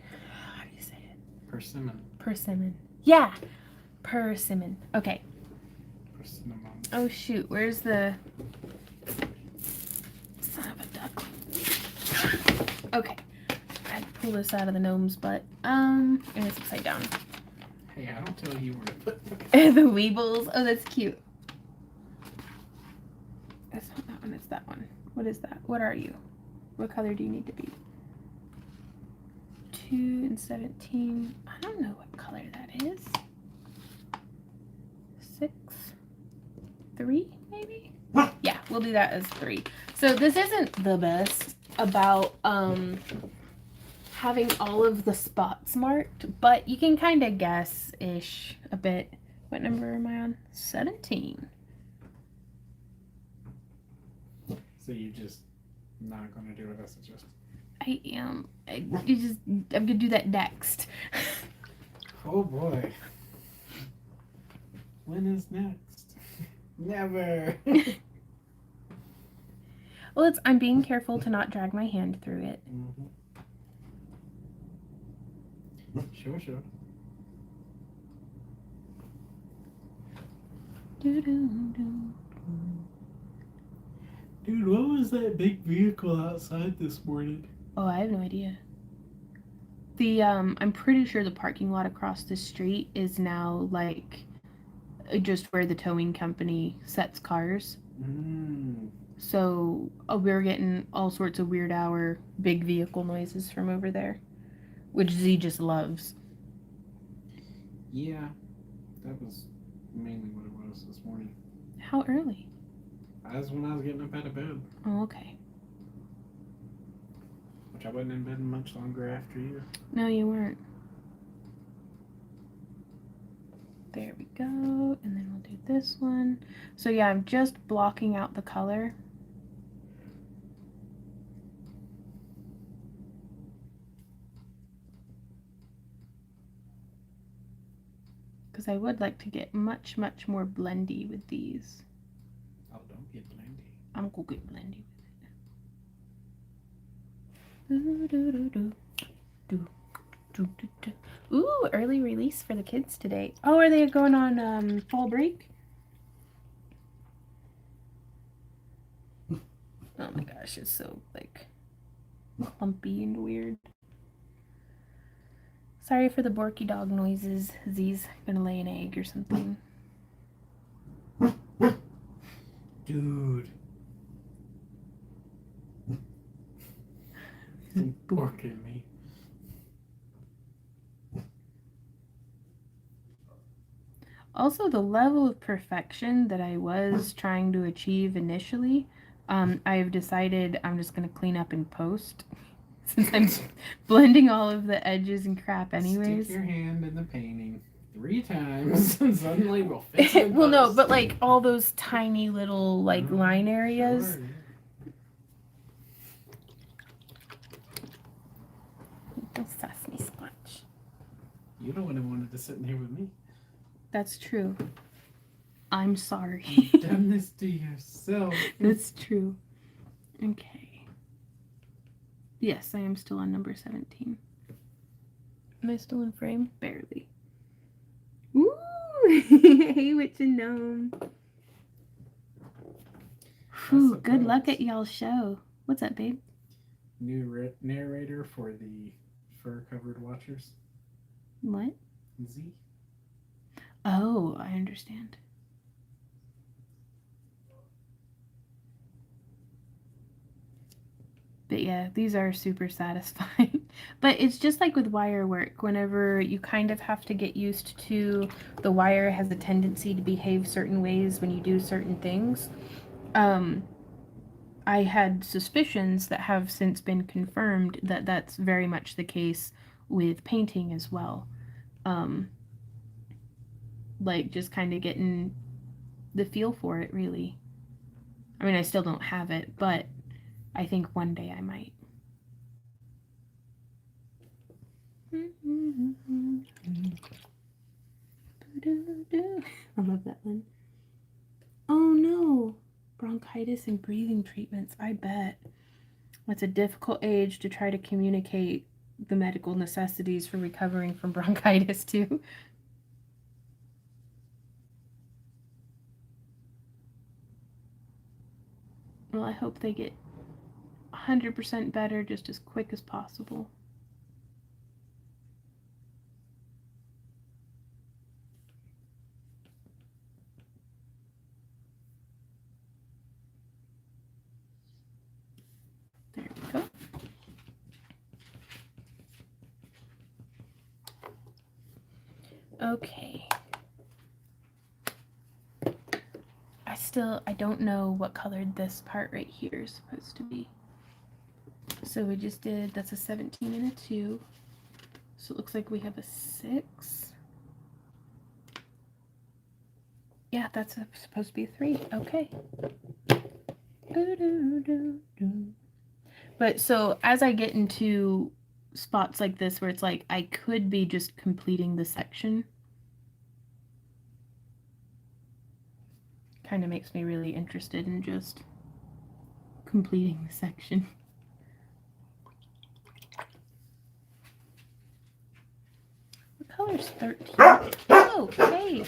you say it? Persimmon. Persimmon. Yeah. Persimmon. Okay. Persimmon. Oh shoot, where's the son of a duck? Okay. I had to pull this out of the gnome's butt. And it's upside down. Hey, I don't tell you where to put The Weebles. Oh, that's cute. That's not that one, it's that one. What is that? What are you? What color do you need to be? 2 and 17. I don't know what color that is. 6. 3, maybe? Yeah, we'll do that as 3. So this isn't the best about having all of the spots marked, but you can kind of guess-ish a bit. What number am I on? 17. So you just not gonna do it as a just. I am. I'm gonna do that next. Oh boy. When is next? Never. Well, I'm being careful to not drag my hand through it. Mm-hmm. Sure. Dude, what was that big vehicle outside this morning? Oh, I have no idea. I'm pretty sure the parking lot across the street is now like just where the towing company sets cars. So we're getting all sorts of weird hour big vehicle noises from over there, which Z just loves. Yeah, that was mainly what it was this morning. How early? That's when I was getting up out of bed. Oh, okay. Which I wasn't in bed much longer after you. No, you weren't. There we go. And then we'll do this one. So yeah, I'm just blocking out the color. Because I would like to get much, much more blendy with these. Oh, don't get blendy. I'm gonna get blendy with it. Do, do, do, do. Do. Ooh, early release for the kids today. Oh, are they going on fall break? Oh my gosh, it's so like clumpy and weird. Sorry for the Borky dog noises. Z's gonna lay an egg or something. Dude. Borking me. Also, the level of perfection that I was trying to achieve initially, I've decided I'm just going to clean up in post since I'm blending all of the edges and crap anyways. Stick your hand in the painting 3 times and suddenly we'll fix it in Well, no, post. but like all those tiny little like line areas. Sure, Little sesame squatch. You don't want to wanted to sit in here with me. That's true. I'm sorry. You've done this to yourself. That's true. Okay. Yes, I am still on number 17. Am I still in frame? Barely. Woo! Hey, Witch and Gnome. Whew, good luck at y'all's show. What's up, babe? New narrator for the fur-covered watchers. What? Z. Oh, I understand. But yeah, these are super satisfying. But it's just like with wire work. Whenever you kind of have to get used to the wire has a tendency to behave certain ways when you do certain things. I had suspicions that have since been confirmed that that's very much the case with painting as well. Like just kind of getting the feel for it, really. I mean, I still don't have it, but I think one day I might. I love that one. Oh no, bronchitis and breathing treatments, I bet. That's a difficult age to try to communicate the medical necessities for recovering from bronchitis too. Well, I hope they get 100% better just as quick as possible. There we go. Okay. I don't know what colored this part right here is supposed to be. So we just did, that's a 17 and a 2. So it looks like we have a 6. Yeah, that's supposed to be a 3. Okay. But so as I get into spots like this where it's like I could be just completing the section, kind of makes me really interested in just completing the section. What color's 13? Oh, hey!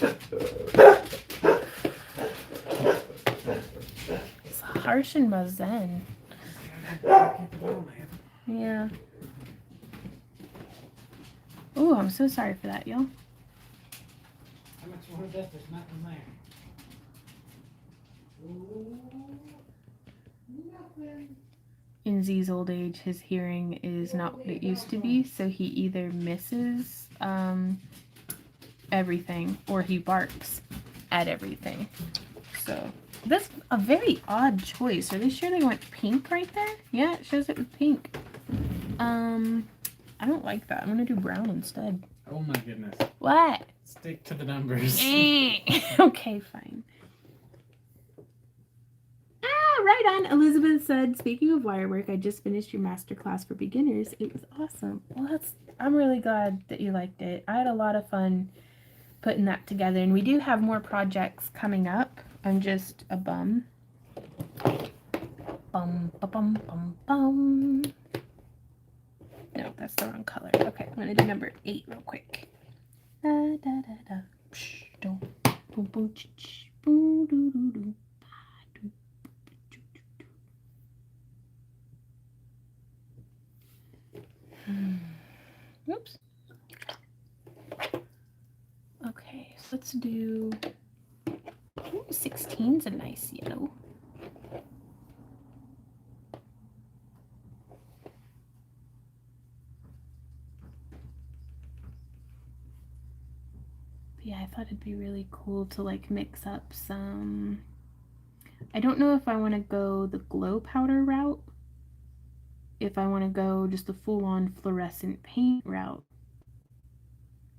It's harsh in my zen. Yeah. Oh, I'm so sorry for that, y'all. How much more of that? There's nothing there. Ooh, nothing. In Z's old age, his hearing is not what it used to be, so he either misses everything or he barks at everything. So that's a very odd choice. Are they sure they went pink right there? Yeah, it shows it with pink. I don't like that. I'm gonna do brown instead. Oh my goodness. What? Stick to the numbers. Okay, fine. Right on. Elizabeth said, speaking of wire work, I just finished your masterclass for beginners. It was awesome. Well, I'm really glad that you liked it. I had a lot of fun putting that together, and we do have more projects coming up. I'm just a bum. Bum, ba, bum, bum, bum. No, that's the wrong color. Okay, I'm gonna do number 8 real quick. Da, da, da, da. Psh, do, boom, boom, ch, ch, boom, doo, doo, doo. Oops. Okay, so let's do 16's a nice yellow. But yeah, I thought it'd be really cool to like mix up some. I don't know if I want to go the glow powder route, if I want to go just the full-on fluorescent paint route.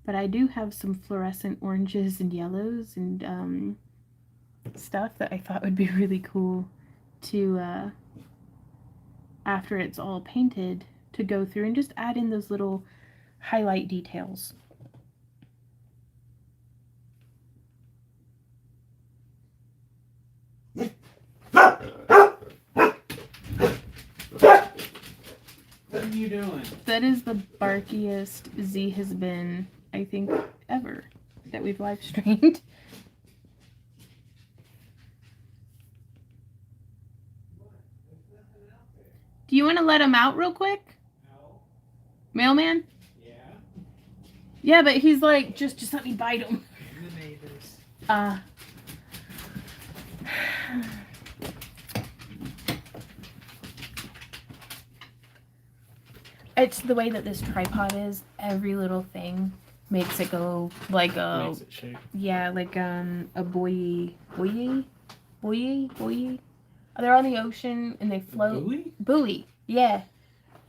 But I do have some fluorescent oranges and yellows and stuff that I thought would be really cool to, after it's all painted, to go through and just add in those little highlight details. What are you doing? That is the barkiest Z has been, I think, ever that we've live streamed. Do you want to let him out real quick? No. Mailman? Yeah. Yeah, but he's like, just let me bite him. The neighbors. It's the way that this tripod is. Every little thing makes it go like a Makes it shake. yeah, like a buoy. They're on the ocean and they float. Buoy? Buoy. Yeah.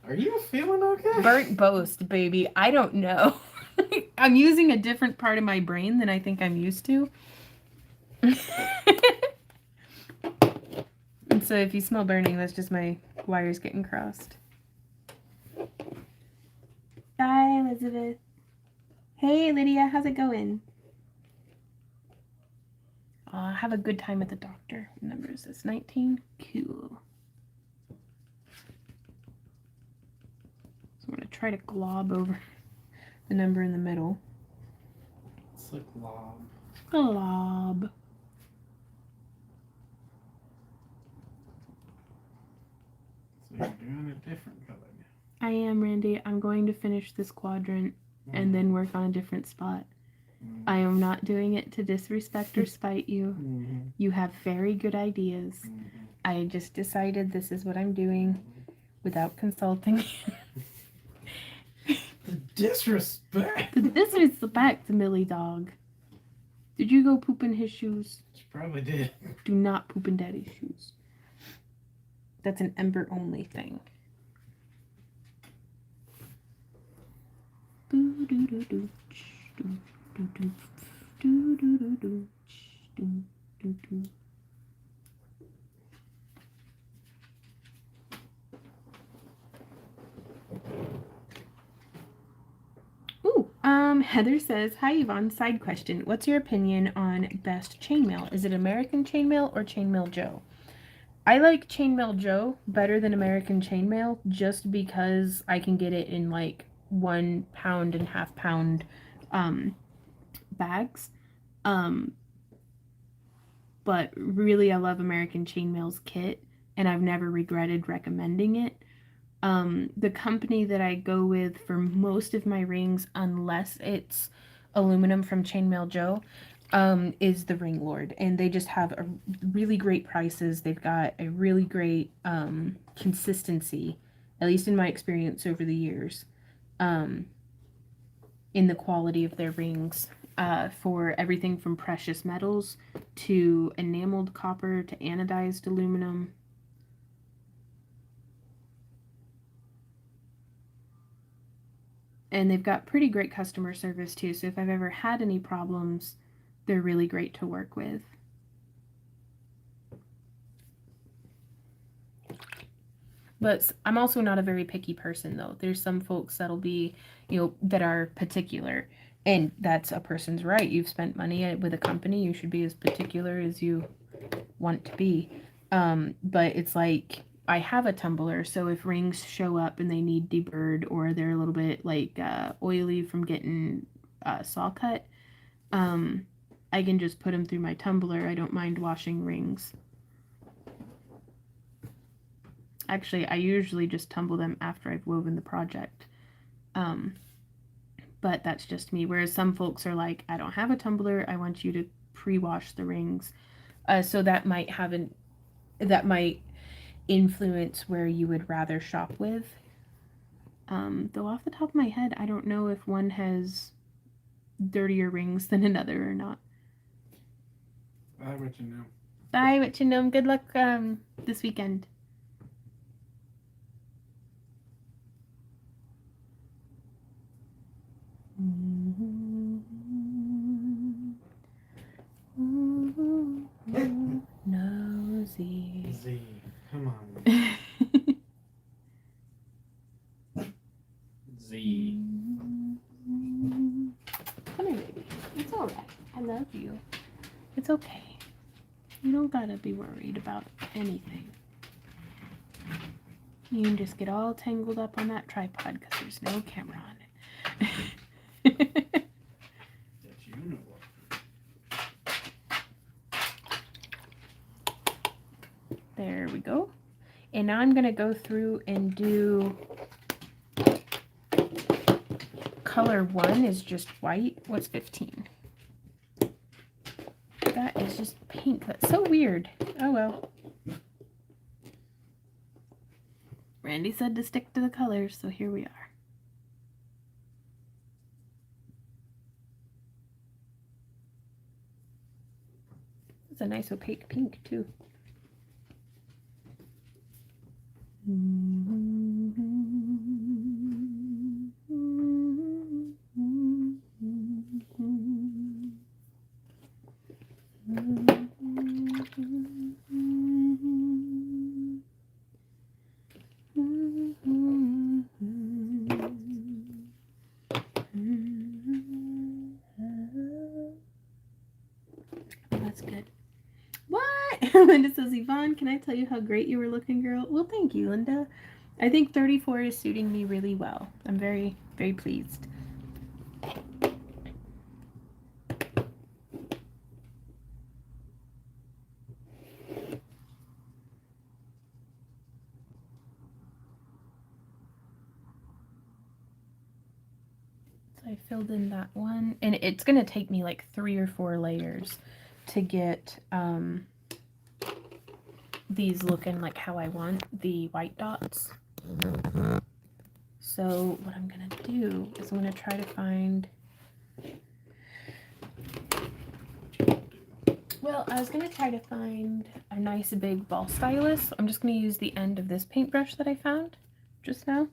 Are you feeling okay? Burnt boast, baby. I don't know. I'm using a different part of my brain than I think I'm used to. And so if you smell burning, that's just my wires getting crossed. Bye, Elizabeth. Hey, Lydia, how's it going? Have a good time at the doctor. What number is this? 19? Cool. So I'm going to try to glob over the number in the middle. It's like lob. Glob. So you're doing a different color now. I am, Randy. I'm going to finish this quadrant and then work on a different spot. Mm-hmm. I am not doing it to disrespect or spite you. Mm-hmm. You have very good ideas. Mm-hmm. I just decided this is what I'm doing without consulting. The disrespect. The disrespect, Millie dog. Did you go poop in his shoes? She probably did. Do not poop in Daddy's shoes. That's an Ember only thing. Boo doo doo doo. Doo doo doo. Doo doo doo doo. Doo doo doo. Ooh, Heather says, hi Yvonne, side question. What's your opinion on best chainmail? Is it American chainmail or Chainmail Joe? I like Chainmail Joe better than American chainmail just because I can get it in like 1 pound and half pound bags. But really I love American Chainmail's kit and I've never regretted recommending it. The company that I go with for most of my rings, unless it's aluminum from Chainmail Joe, is the Ring Lord, and they just have a really great prices. They've got a really great consistency, at least in my experience over the years, in the quality of their rings, for everything from precious metals to enameled copper to anodized aluminum. And they've got pretty great customer service too, so if I've ever had any problems, they're really great to work with. But I'm also not a very picky person though. There's some folks that'll be, that are particular, and that's a person's right. You've spent money with a company, you should be as particular as you want to be. But it's like I have a tumbler, so if rings show up and they need deburred or they're a little bit like oily from getting saw cut, I can just put them through my tumbler. I don't mind washing rings. Actually, I usually just tumble them after I've woven the project. But that's just me. Whereas some folks are like, I don't have a tumbler. I want you to pre-wash the rings. So that might influence where you would rather shop with. Though off the top of my head, I don't know if one has dirtier rings than another or not. I'll let you know. Bye, what you know. Good luck this weekend. Nosy. Z, come on. Z. Come here, baby. It's all right. I love you. It's okay. You don't gotta be worried about anything. You can just get all tangled up on that tripod because there's no camera on it. That you know of. There we go. And now I'm gonna go through and do color 1 is just white. What's 15? That is just pink. That's so weird. Oh well. Randy said to stick to the colors, so here we are. It's a nice opaque pink too. That's good. What? Linda says, Yvonne, can I tell you how great you were looking, girl? Well, thank you, Linda. I think 34 is suiting me really well. I'm very, very pleased. So I filled in that one, and it's going to take me like 3 or 4 layers to get these looking like how I want the white dots. So what I'm going to do is I'm going to try to find... Well, I was going to try to find a nice big ball stylus. I'm just going to use the end of this paintbrush that I found just now.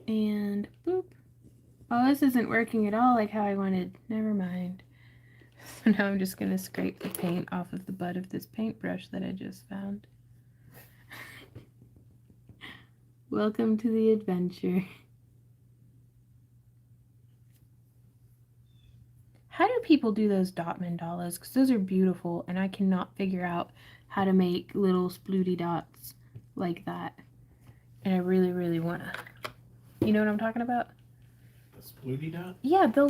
And boop. Oh, this isn't working at all like how I wanted. Never mind. So now I'm just going to scrape the paint off of the butt of this paintbrush that I just found. Welcome to the adventure. How do people do those dot mandalas? Because those are beautiful, and I cannot figure out how to make little splooty dots like that. And I really, really want to. You know what I'm talking about? The splooty dot? Yeah, they'll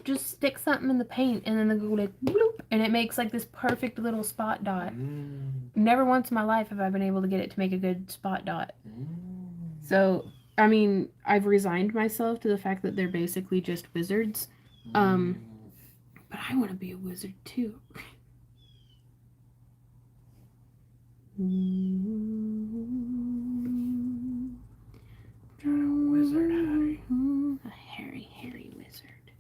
just stick something in the paint, and then they'll go like bloop, and it makes like this perfect little spot dot. Never once in my life have I been able to get it to make a good spot dot. So, I mean, I've resigned myself to the fact that they're basically just wizards. But I want to be a wizard too. Wizard Harry. A hairy wizard.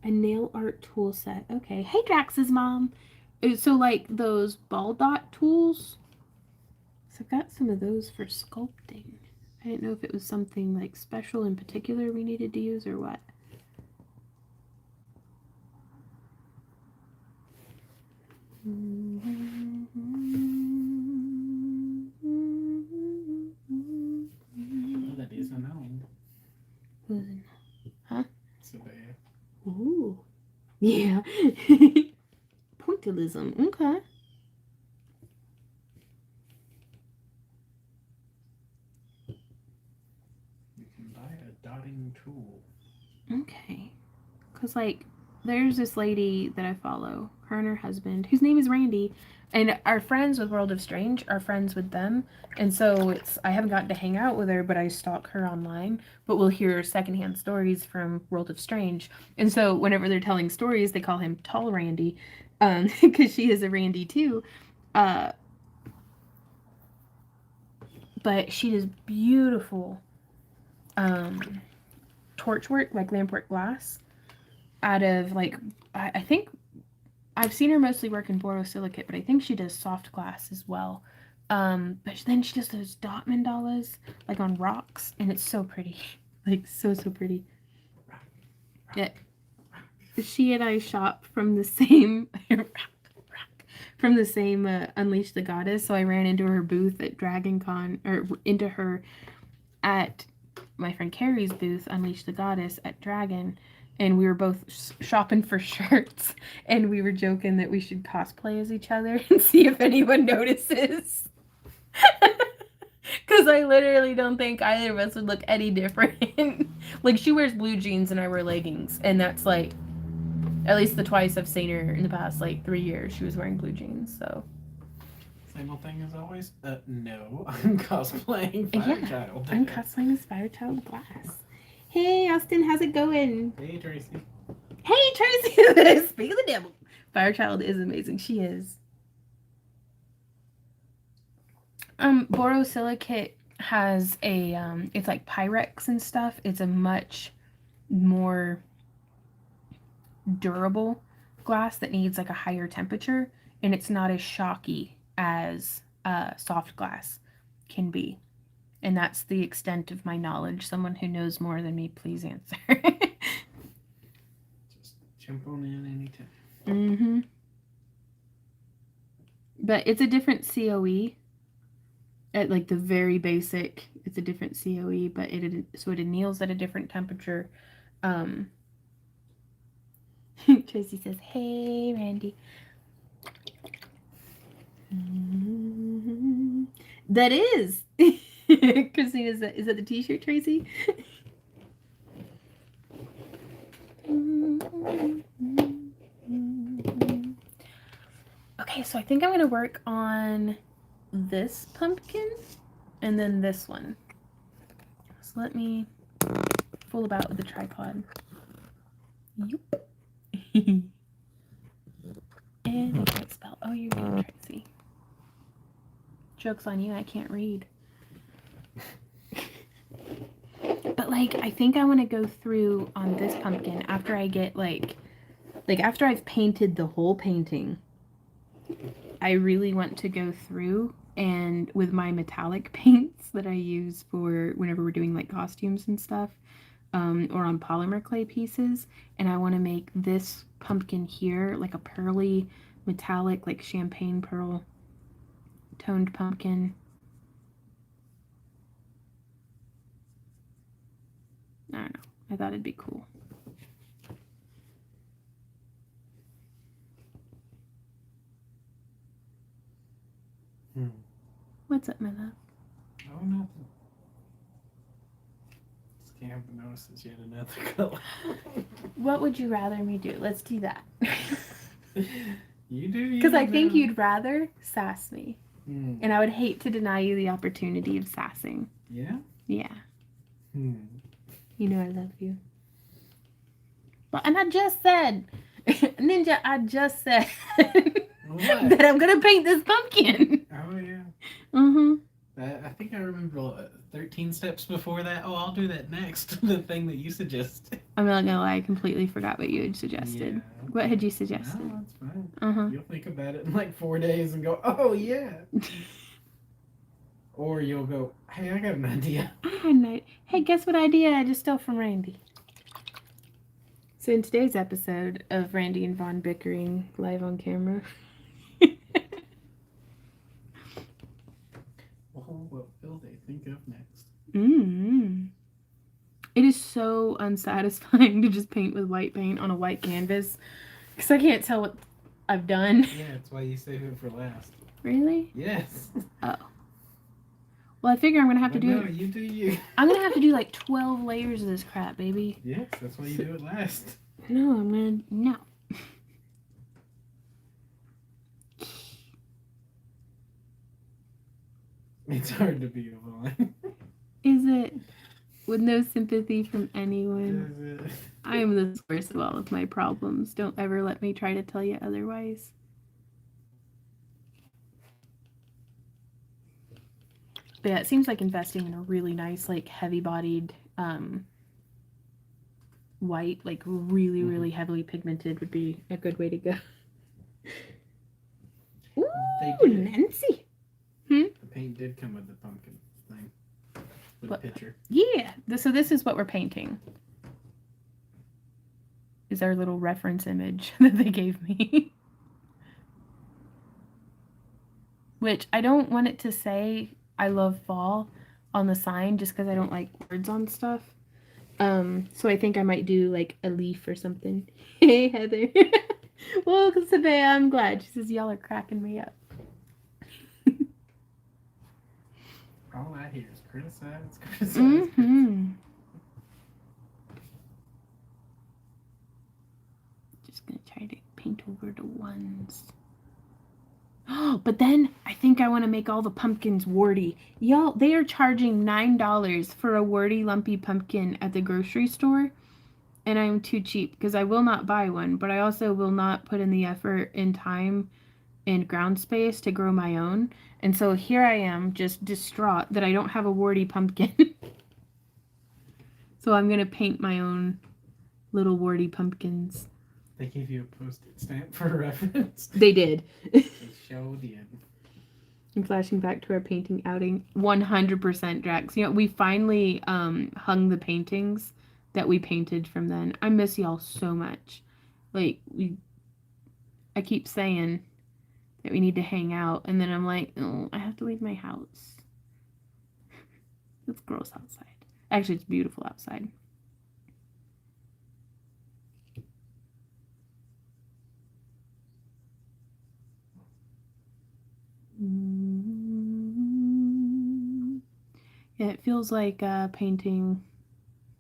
A nail art tool set. Okay. Hey, Drax's mom. So, like, those ball dot tools. So I've got some of those for sculpting. I didn't know if it was something, like, special in particular we needed to use or what. That is an owl. Huh? It's a bear. Ooh. Yeah. Pointy realism. Okay. You can buy a dotting tool. Okay. Because, like, there's this lady that I follow, her and her husband, whose name is Randy, and our friends with World of Strange are friends with them. And so I haven't gotten to hang out with her, but I stalk her online. But we'll hear secondhand stories from World of Strange. And so whenever they're telling stories, they call him Tall Randy, because she is a Randy too. But she does beautiful torch work, like lampwork glass, out of, like, I think I've seen her mostly work in borosilicate, but I think she does soft glass as well. But then she does those dot mandalas, like on rocks, and it's so pretty. Like, so pretty. Yeah. She and I shop from the same Unleash the Goddess, so I ran into her booth at Dragon Con, or into her at my friend Carrie's booth, Unleash the Goddess, at Dragon, and we were both shopping for shirts, and we were joking that we should cosplay as each other and see if anyone notices. Because I literally don't think either of us would look any different. Like, she wears blue jeans and I wear leggings, and that's, like, at least the twice I've seen her in the past, like, 3 years, she was wearing blue jeans, so. Same old thing as always? No. I'm cosplaying Firechild. I'm cosplaying as Firechild Glass. Hey, Austin, how's it going? Hey, Tracy. Hey, Tracy! Speak of the devil. Firechild is amazing. She is. Borosilicate has a, it's like Pyrex and stuff. It's a much more durable glass that needs, like, a higher temperature, and it's not as shocky as soft glass can be. And that's the extent of my knowledge. Someone who knows more than me, please answer. Just jump on in anytime. Mm-hmm. But it's a different COE. At, like, the very basic, it's a different COE, but it anneals at a different temperature. Tracy says, "Hey, Randy." Mm-hmm. That is. Christine, is that the t-shirt, Tracy? Okay, so I think I'm going to work on this pumpkin and then this one. So let me fool about with the tripod. Yep. And I can't spell. Oh, you're good, Tracy. Joke's on you, I can't read. But, like, I think I want to go through on this pumpkin after I get, like after I've painted the whole painting. I really want to go through and with my metallic paints that I use for whenever we're doing, like, costumes and stuff, or on polymer clay pieces, and I want to make this pumpkin here like a pearly metallic, like, champagne pearl toned pumpkin. I don't know. I thought it'd be cool. What's up, my love? Oh, nothing. Just can't notice it's yet another color. What would you rather me do? Let's do that. You do. Because I think you'd rather sass me. And I would hate to deny you the opportunity of sassing. Yeah? Yeah. You know I love you. And I just said, Ninja, I just said that I'm going to paint this pumpkin. Oh, yeah. Mm-hmm. I think I remember 13 steps before that. Oh, I'll do that next. The thing that you suggested. I'm not gonna lie, I completely forgot what you had suggested. Yeah. What had you suggested? No, that's fine. Uh-huh. You'll think about it in like 4 days and go, oh, yeah. Or you'll go, hey, I got an idea. Hey, guess what idea I just stole from Randy? So in today's episode of Randy and Vaughn bickering live on camera. Oh, what will they think of next? It is so unsatisfying to just paint with white paint on a white canvas because I can't tell what I've done. Yeah, that's why you save it for last. Really? Yes. Oh. Well, I figure I'm gonna have to But do no, you do you. I'm gonna have to do like 12 layers of this crap, baby. Yes, that's why you do it last. No, I'm gonna no. It's hard to be a vine. Is it? With no sympathy from anyone. Is it? I am the source of all of my problems. Don't ever let me try to tell you otherwise. But yeah, it seems like investing in a really nice, like heavy-bodied, white, like really, really heavily pigmented would be a good way to go. Ooh, Nancy. The paint did come with the pumpkin thing. With a picture. Yeah. So this is what we're painting. Is our little reference image that they gave me. Which I don't want it to say I love fall on the sign just because I don't like words on stuff. So I think I might do like a leaf or something. Hey, Heather. Well, Sabea, I'm glad. She says y'all are cracking me up. All I hear is criticize. Just gonna try to paint over the ones. Oh, but then I think I want to make all the pumpkins warty. Y'all, they are charging $9 for a warty, lumpy pumpkin at the grocery store. And I'm too cheap because I will not buy one, but I also will not put in the effort and time and ground space to grow my own. And so here I am, just distraught that I don't have a warty pumpkin. So I'm going to paint my own little warty pumpkins. They gave you a Post-it stamp for reference. They did. They showed you. I'm flashing back to our painting outing. 100% Drax. You know, we finally hung the paintings that we painted from then. I miss y'all so much. Like, I keep saying that we need to hang out, and then I'm like, oh, I have to leave my house. It's gross outside. Actually, it's beautiful outside. Yeah, it feels like painting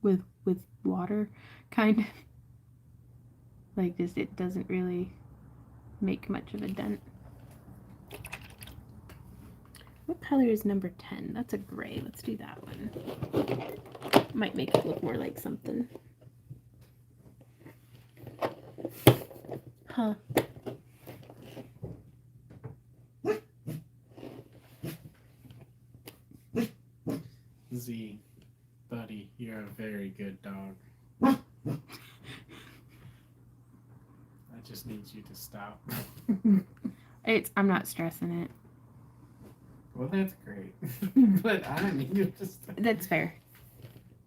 with water, kind of. Like this, it doesn't really make much of a dent. What color is number 10? That's a gray. Let's do that one. Might make it look more like something. Huh. Z, buddy, you're a very good dog. I just need you to stop. I'm not stressing it. Well, that's great. But I need you to stop. That's fair.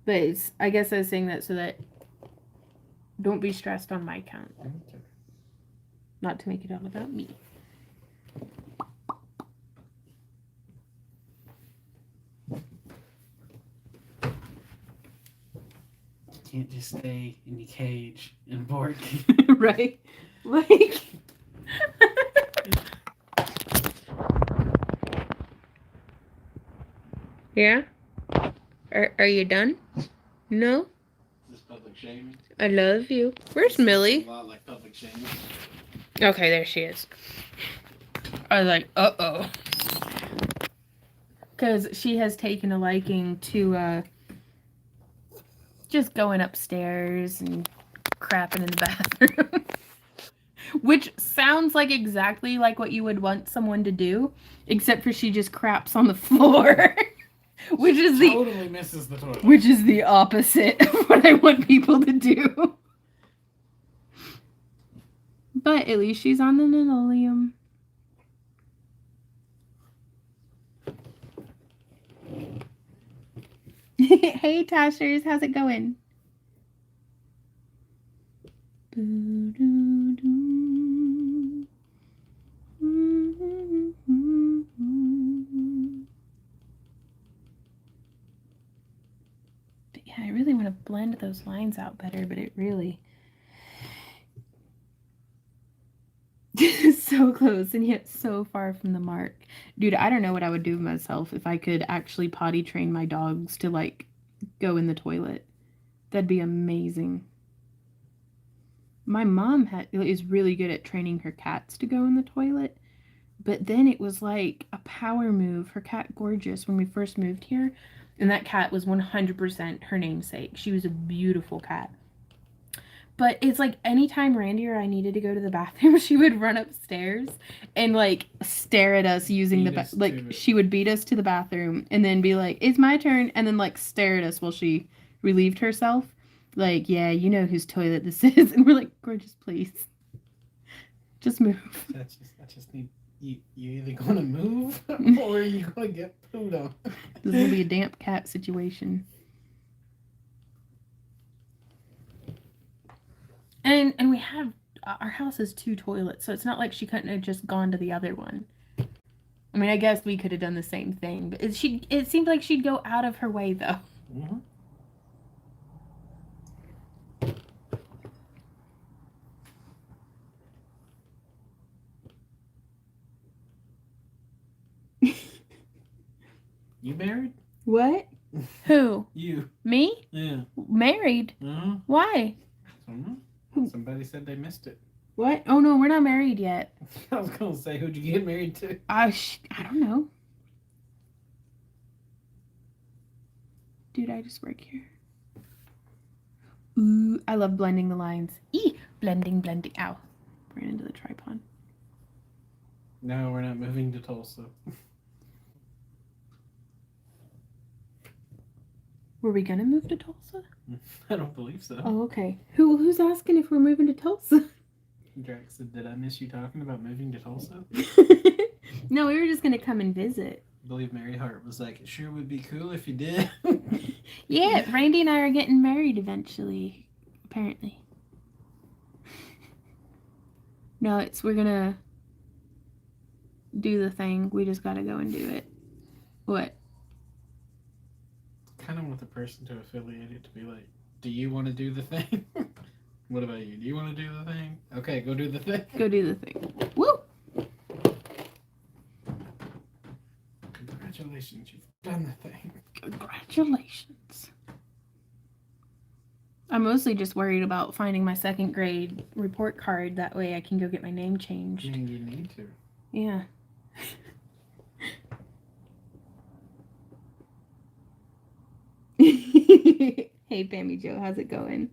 But I guess I was saying that so that don't be stressed on my account. Okay. Not to make it all about me. You can't just stay in your cage and bark. Right? Like... Yeah? Are you done? No? This public shaming. I love you. Where's Millie? A lot like public shaming. Okay, there she is. I was like, uh-oh. Because she has taken a liking to just going upstairs and crapping in the bathroom. Which sounds like exactly like what you would want someone to do, except for she just craps on the floor. Which is totally misses the toilet. Which is the opposite of what I want people to do. But at least she's on the linoleum. Hey Tashers, how's it going? But yeah, I really want to blend those lines out better, but it really... so close and yet so far from the mark. Dude, I don't know what I would do with myself if I could actually potty train my dogs to, like, go in the toilet. That'd be amazing. My mom is really good at training her cats to go in the toilet, but then it was like a power move. Her cat Gorgeous, when we first moved here, and that cat was 100% her namesake. She was a beautiful cat. But it's like anytime Randy or I needed to go to the bathroom, she would run upstairs and like stare at us using she would beat us to the bathroom and then be like, "It's my turn," and then like stare at us while she relieved herself. Like, "Yeah, you know whose toilet this is," and we're like, "Gorgeous, please, just move." I just need you either gonna move or you gonna get pooed on. This will be a damp cat situation. And we have, our house has 2 toilets, so it's not like she couldn't have just gone to the other one. I mean, I guess we could have done the same thing, but it seemed like she'd go out of her way, though. Mm-hmm. You married? What? Who? You. Me? Yeah. Married? Uh-huh. Why? Somebody said they missed it. What? Oh, no, we're not married yet. I was gonna say, who'd you get married to? I don't know. Dude, I just work here. Ooh, I love blending the lines. Blending. Ow. Ran into the tripod. No, we're not moving to Tulsa. Were we gonna move to Tulsa? I don't believe so. Oh, okay. Who's asking if we're moving to Tulsa? Drax said, "Did I miss you talking about moving to Tulsa?" No, we were just gonna come and visit. I believe Mary Hart was like, "It sure would be cool if you did." Yeah, Randy and I are getting married eventually, apparently. No, we're gonna do the thing. We just gotta go and do it. What? Kind of want the person to affiliate it to be like, "Do you want to do the thing?" What about you? Do you want to do the thing? Okay, go do the thing. Go do the thing. Woo! Congratulations, you've done the thing. Congratulations. I'm mostly just worried about finding my 2nd grade report card. That way I can go get my name changed. I mean, you need to. Yeah. Hey, Pammy Joe, how's it going?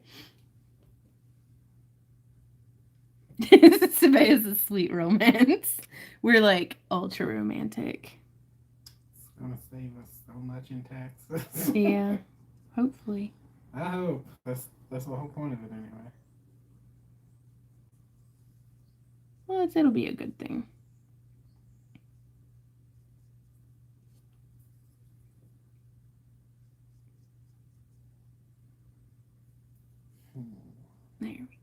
Sabaya's a sweet romance. We're like ultra romantic. It's gonna save us so much in taxes. Yeah, hopefully. I hope. That's the whole point of it anyway. Well, it'll be a good thing. There we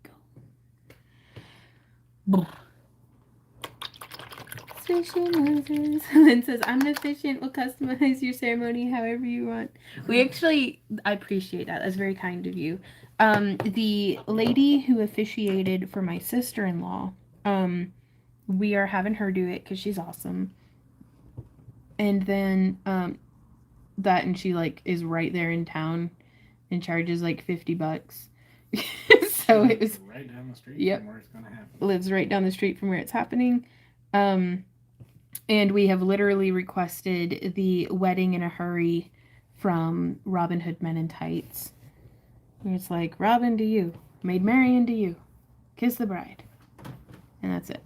go. Fishing Moses. Lynn says, "I'm an efficient. We'll customize your ceremony however you want." I appreciate that. That's very kind of you. The lady who officiated for my sister-in-law, we are having her do it because she's awesome. And then, and she like is right there in town and charges like $50. So it was right down the street Yep. from where it's gonna happen. Lives right down the street from where it's happening. And we have literally requested the Wedding in a Hurry from Robin Hood Men in Tights. Where it's like, Robin to you, Maid Marian to you, kiss the bride. And that's it.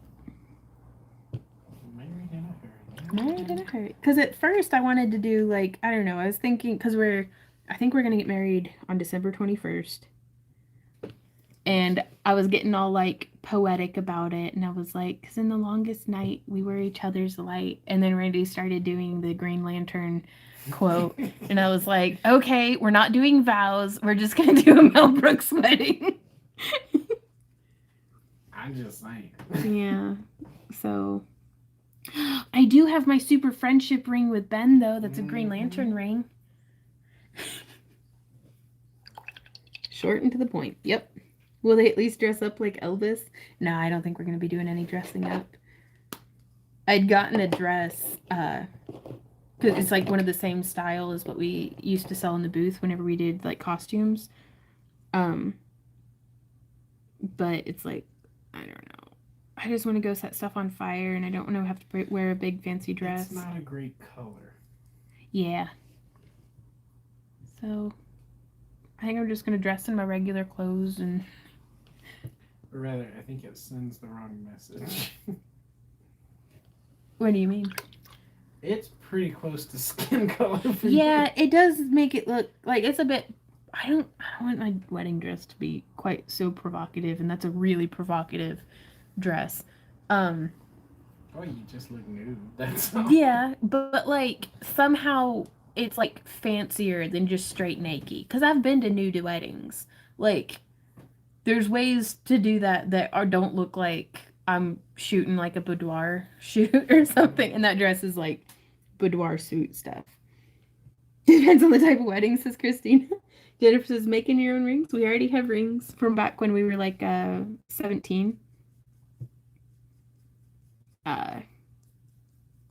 Married in a hurry. Married in a hurry. Because at first I wanted to do like, I don't know, I was thinking, because I think we're going to get married on December 21st. And I was getting all like poetic about it. And I was like, because in the longest night, we were each other's light. And then Randy started doing the Green Lantern quote. And I was like, okay, we're not doing vows. We're just going to do a Mel Brooks wedding. I'm just saying. Yeah. So I do have my super friendship ring with Ben, though. That's a Green Lantern ring. Short and to the point. Yep. Will they at least dress up like Elvis? No, I don't think we're going to be doing any dressing up. I'd gotten a dress, because it's like one of the same style as what we used to sell in the booth whenever we did like costumes. But it's like, I don't know. I just want to go set stuff on fire, and I don't want to have to wear a big fancy dress. It's not a great color. Yeah. So, I think I'm just going to dress in my regular clothes and... Or rather, I think it sends the wrong message. What do you mean? It's pretty close to skin color for Yeah, it does make it look like it's a bit... I don't want my wedding dress to be quite so provocative, and that's a really provocative dress. Oh, you just look nude. That's all. Yeah, but like somehow it's like fancier than just straight naked. Because I've been to nude weddings. Like, there's ways to do that don't look like I'm shooting like a boudoir shoot or something, and that dress is like boudoir suit stuff. Depends on the type of wedding, says Christine. Jennifer says, making your own rings. We already have rings from back when we were like 17.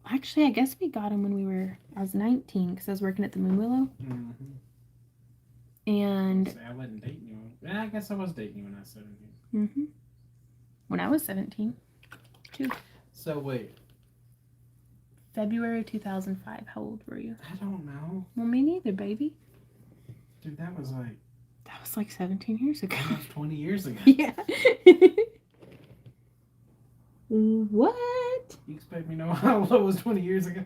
Actually, I guess we got them when I was 19 because I was working at the Moon Willow. Mm-hmm. And I wasn't dating you. Yeah, I guess I was dating you when I was 17. Mm-hmm. When I was 17, too. So wait. February 2005. How old were you? I don't know. Well, me neither, baby. Dude, that was like 17 years ago. almost 20 years ago. Yeah. What? You expect me to know how old I was 20 years ago?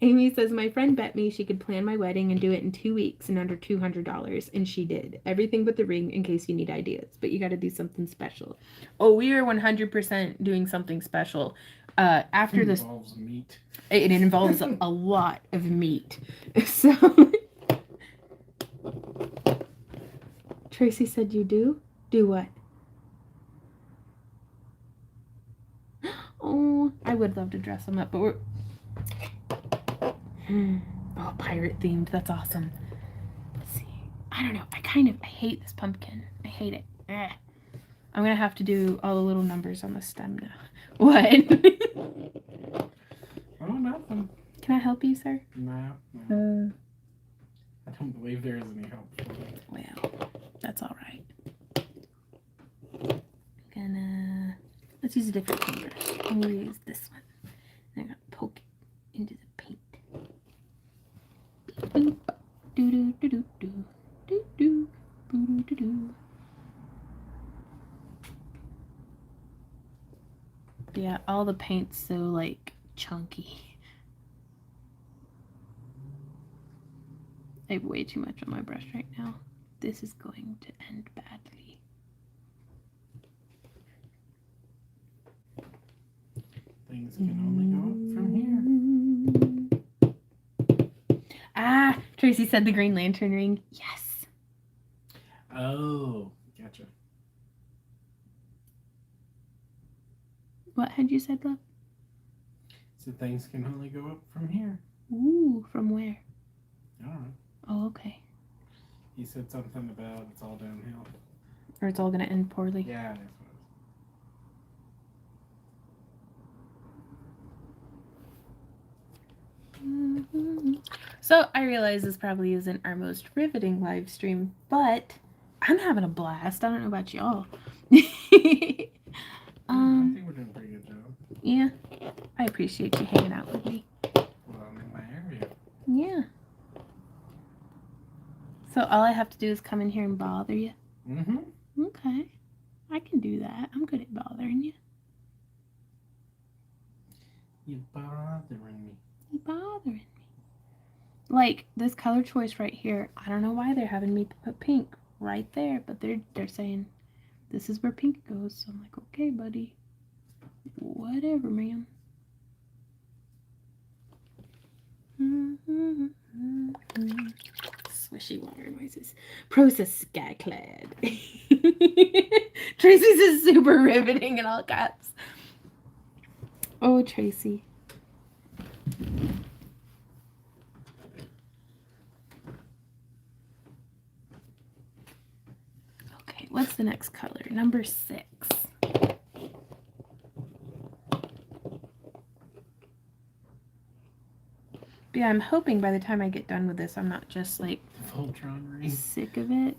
Amy says, my friend bet me she could plan my wedding and do it in 2 weeks and under $200, and she did. Everything but the ring in case you need ideas, but you got to do something special. Oh, we are 100% doing something special. After this, involves meat. It involves a lot of meat. So, Tracy said, you do? Do what? Oh, I would love to dress them up, but we're... Oh, pirate themed. That's awesome. Let's see. I don't know. I hate this pumpkin. I hate it. Ugh. I'm going to have to do all the little numbers on the stem now. What? Oh, nothing. Can I help you, sir? No. I don't believe there is any help for me. Well, that's all right. Let's use a different finger. I'm going to use this one. And I'm going to poke it into the paint. Boop. Do-do-do-do-do. Do-do. Boo-do-do-do. Yeah, all the paint's so, like, chunky. I have way too much on my brush right now. This is going to end badly. Things can only go up from here. Ah, Tracy said the Green Lantern ring. Yes. Oh, gotcha. What had you said, love? So things can only go up from here. Ooh, from where? I don't know. Oh, okay. He said something about it's all downhill. Or it's all going to end poorly. Yeah, that's what it So I realize this probably isn't our most riveting live stream, but I'm having a blast. I don't know about y'all. I think we're doing a pretty good job. Yeah, I appreciate you hanging out with me. Well, I'm in my area. Yeah. So all I have to do is come in here and bother you? Mm-hmm. Okay. I can do that. I'm good at bothering you. You're bothering me. You're bothering me. Like, this color choice right here, I don't know why they're having me put pink right there, but they're saying this is where pink goes. So I'm like, okay, buddy. Whatever, man. Swishy water noises. Process skyclad. Tracy's is super riveting in all caps. Oh, Tracy. Okay, what's the next color? Number 6. But yeah, I'm hoping by the time I get done with this, I'm not just like Voltron ring. sick of it.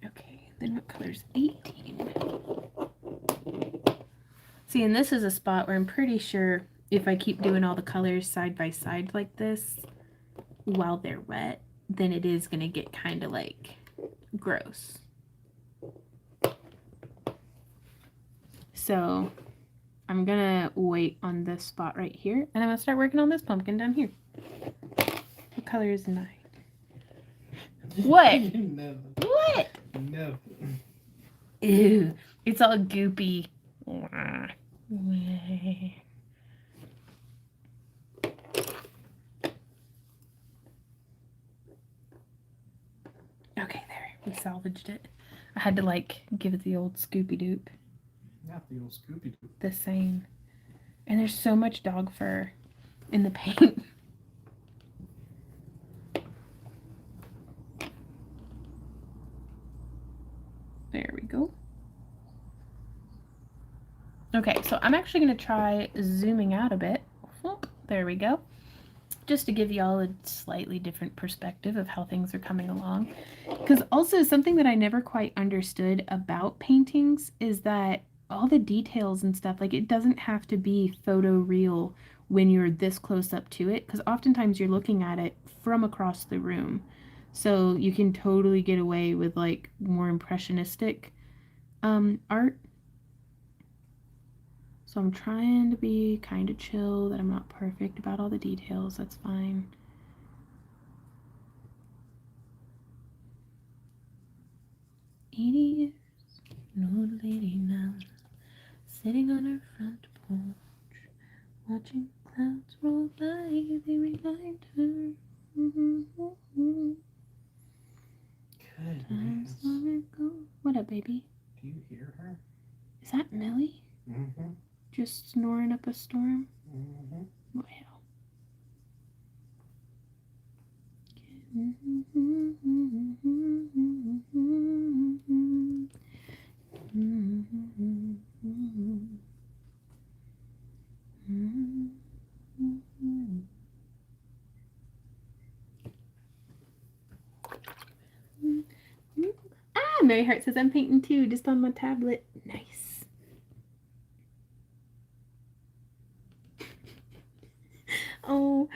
Okay, then what color's 18? See, and this is a spot where I'm pretty sure if I keep doing all the colors side by side like this while they're wet, then it is going to get kind of like gross. So I'm going to wait on this spot right here, and I'm going to start working on this pumpkin down here. What color is 9? What? No. What? No. Ew. It's all goopy. Okay, there. We salvaged it. I had to like give it the old Scoopy Doop. Not the old Scooby Doo. The same. And there's so much dog fur in the paint. There we go. Okay, so I'm actually going to try zooming out a bit. There we go. Just to give y'all a slightly different perspective of how things are coming along. Because also something that I never quite understood about paintings is that all the details and stuff, like it doesn't have to be photo real when you're this close up to it. Because oftentimes you're looking at it from across the room. So you can totally get away with like more impressionistic art. So I'm trying to be kind of chill, that I'm not perfect about all the details. That's fine. Years, an old lady now, sitting on her front porch, watching clouds roll by. They remind her. Goodness. What up, baby? Do you hear her? Is that Millie? Mm-hmm. Just snoring up a storm? Mm-hmm. Well. Ah, Mary Hart says I'm painting too, just on my tablet. Nice. Oh.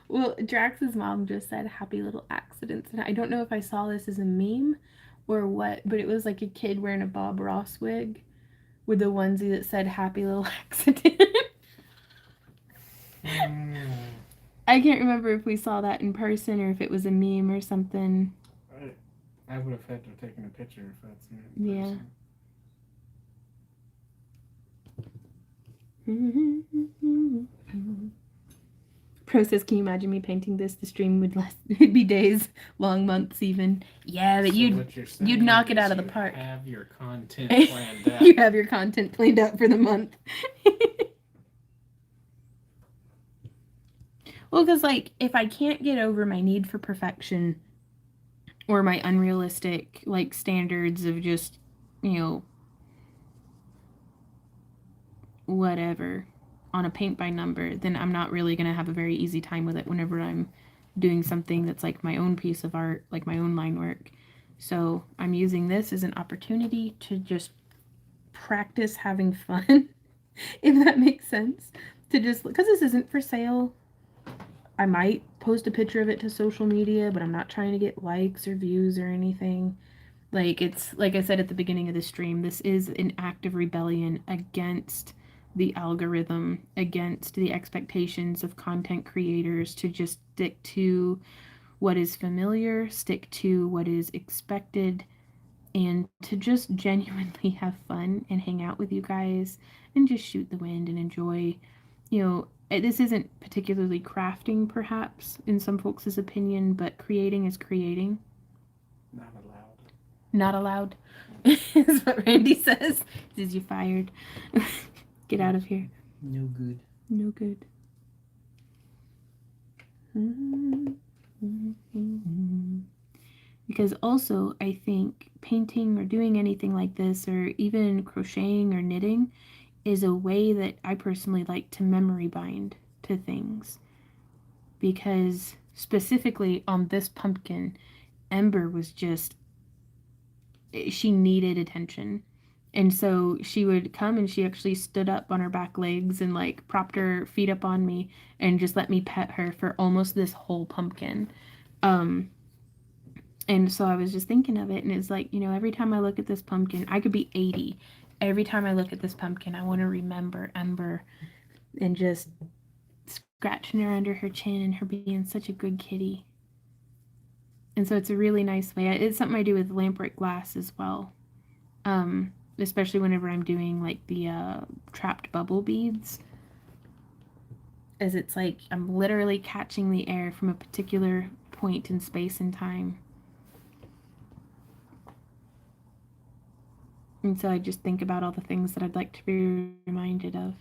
Well, Drax's mom just said happy little accidents, and I don't know if I saw this as a meme or what, but it was like a kid wearing a Bob Ross wig with the onesie that said happy little accident. I can't remember if we saw that in person or if it was a meme or something. I would have had to have taken a picture if that's in Yeah. Pro says, can you imagine me painting this? The stream would last, it'd be days, long months even. Yeah, but So you'd knock it out of the park. You have your content planned out. You have your content planned out for the month. Well, because like if I can't get over my need for perfection or my unrealistic like standards of just, you know, whatever on a paint by number, then I'm not really going to have a very easy time with it whenever I'm doing something that's like my own piece of art, like my own line work. So I'm using this as an opportunity to just practice having fun, if that makes sense. To just, because this isn't for sale. I might post a picture of it to social media, but I'm not trying to get likes or views or anything. Like it's, like I said at the beginning of the stream, this is an act of rebellion against the algorithm, against the expectations of content creators to just stick to what is familiar, stick to what is expected, and to just genuinely have fun and hang out with you guys and just shoot the wind and enjoy, you know, this isn't particularly crafting perhaps in some folks' opinion, but creating is creating. Not allowed. Not allowed is what Randy says. Says you're fired. Get out of here. No good. No good. Because also, I think painting or doing anything like this, or even crocheting or knitting, is a way that I personally like to memory bind to things. Because specifically on this pumpkin, Ember was just, she needed attention. And so she would come and she actually stood up on her back legs and like propped her feet up on me and just let me pet her for almost this whole pumpkin. Um, and so I was just thinking of it, and it's like, you know, every time I look at this pumpkin, I could be 80. Every time I look at this pumpkin, I want to remember Ember and just scratching her under her chin and her being such a good kitty. And so it's a really nice way. It's something I do with lamplight glass as well. Especially whenever I'm doing like the trapped bubble beads. As it's like I'm literally catching the air from a particular point in space and time. And so I just think about all the things that I'd like to be reminded of.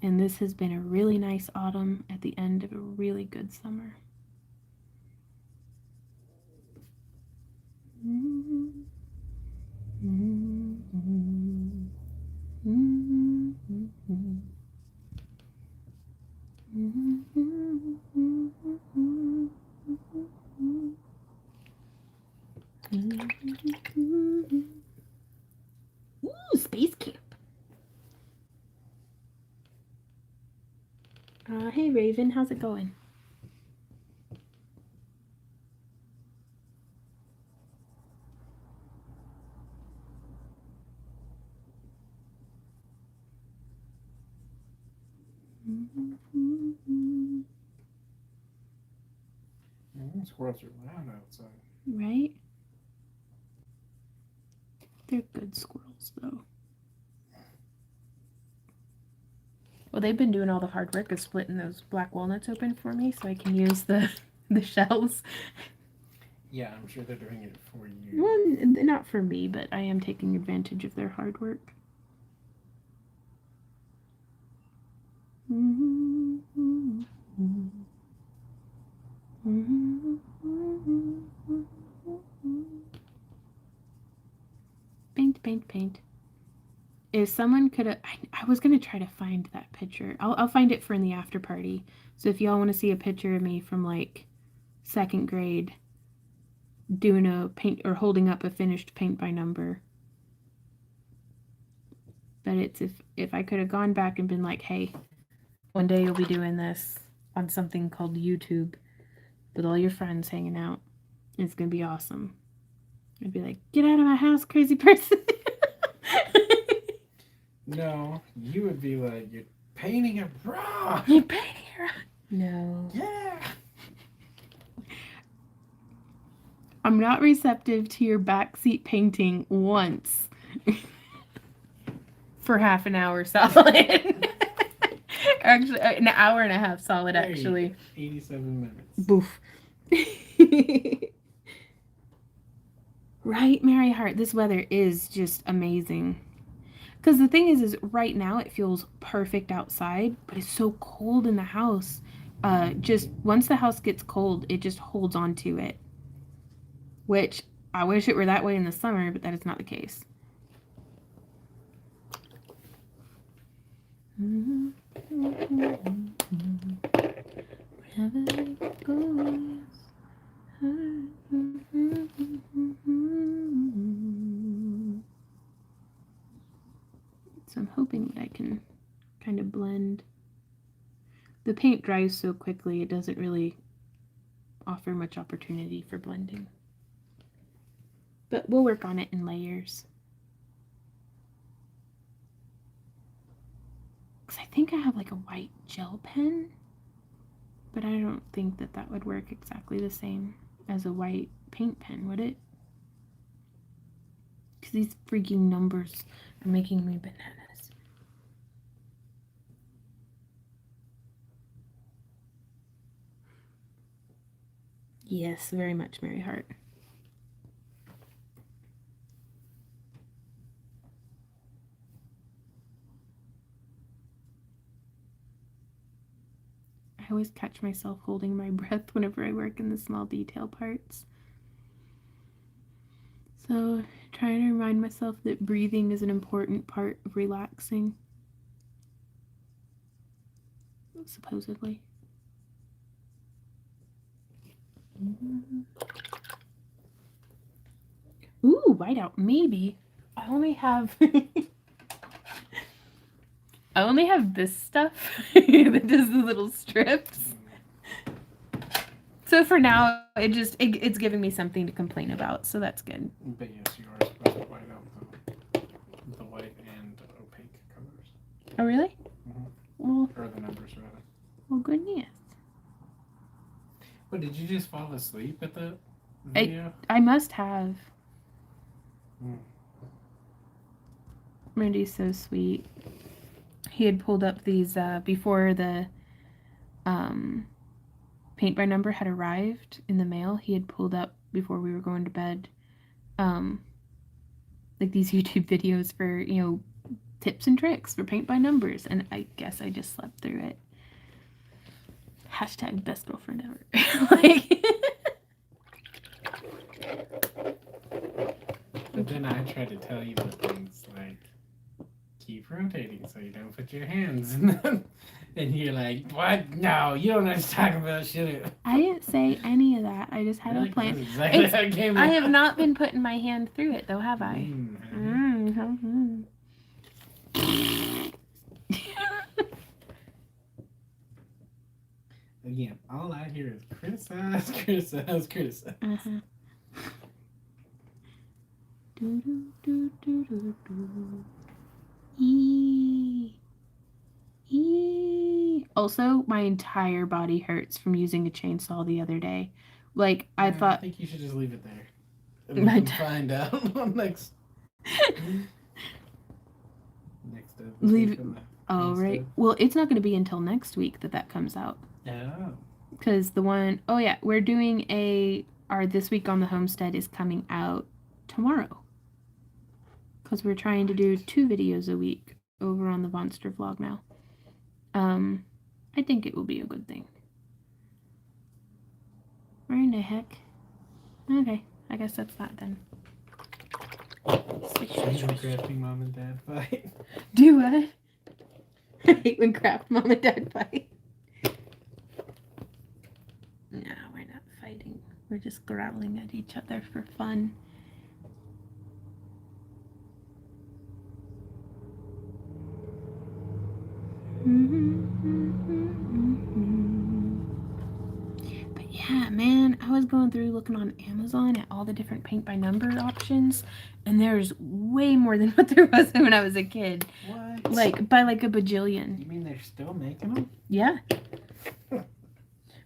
And this has been a really nice autumn at the end of a really good summer. Ooh, space camp. Hey Raven, how's it going? Squirrels are loud outside. Right? They're good squirrels, though. Well, they've been doing all the hard work of splitting those black walnuts open for me so I can use the shells. Yeah, I'm sure they're doing it for you. Well, not for me, but I am taking advantage of their hard work. Paint, paint, paint. If someone could have, I was going to try to find that picture. I'll find it for in the after party. So if y'all want to see a picture of me from like 2nd grade doing a paint or holding up a finished paint by number. But it's if I could have gone back and been like, hey, one day you'll be doing this on something called YouTube with all your friends hanging out. It's going to be awesome. I'd be like, get out of my house, crazy person. No, you would be like, you're painting it wrong. You're painting it wrong. No. Yeah. I'm not receptive to your backseat painting once. For half an hour solid. Actually, an hour and a half solid, actually. 87 minutes. Boof. Right, Mary Hart? This weather is just amazing. Because the thing is right now it feels perfect outside, but it's so cold in the house. Just once the house gets cold, it just holds on to it. Which I wish it were that way in the summer, but that is not the case. So I'm hoping that I can kind of blend. The paint dries so quickly, it doesn't really offer much opportunity for blending. But we'll work on it in layers. Because I think I have like a white gel pen, but I don't think that that would work exactly the same as a white paint pen, would it? Because these freaking numbers are making me bananas. Yes, very much, Mary Hart. I always catch myself holding my breath whenever I work in the small detail parts. So, trying to remind myself that breathing is an important part of relaxing. Supposedly. Ooh, whiteout, maybe. I only have this stuff that does the little strips. So for now, it's giving me something to complain about, so that's good. But yes, you are supposed to white out the white and opaque colors. Oh, really? Mm-hmm. Well, or the numbers, rather. Well, good news. What, did you just fall asleep at the video? I must have. Mm. Randy's so sweet. He had pulled up these before the paint by number had arrived in the mail. He had pulled up before we were going to bed like these YouTube videos for, you know, tips and tricks for paint by numbers, and I guess I just slept through it. Hashtag best girlfriend ever. Like But then I try to tell you the things like keep rotating so you don't put your hands in them. And you're like, what? No, you don't know what you're talking about, shit. I didn't say any of that. I just had a plan. Exactly how it came I out. have not been putting my hand through it though, have I? Again, all I hear is criticize, criticize, criticize. Also, my entire body hurts from using a chainsaw the other day. Like, I thought... I think you should just leave it there. And we can find out next episode. Leave... Oh, right. Well, it's not going to be until next week that comes out. Oh. Because the one... Oh, yeah. We're doing our This Week on the Homestead is coming out tomorrow. Because we're trying to do 2 videos a week over on the Monster Vlog now. I think it will be a good thing. Where in the heck? Okay, I guess that's that then. Switch. Crafting mom and dad fight. Do what? I hate when craft mom and dad fight. No, we're not fighting. We're just growling at each other for fun. But yeah, man, I was going through looking on Amazon at all the different paint by number options, and there's way more than what there was when I was a kid. What? Like, by like a bajillion. You mean they're still making them? Yeah.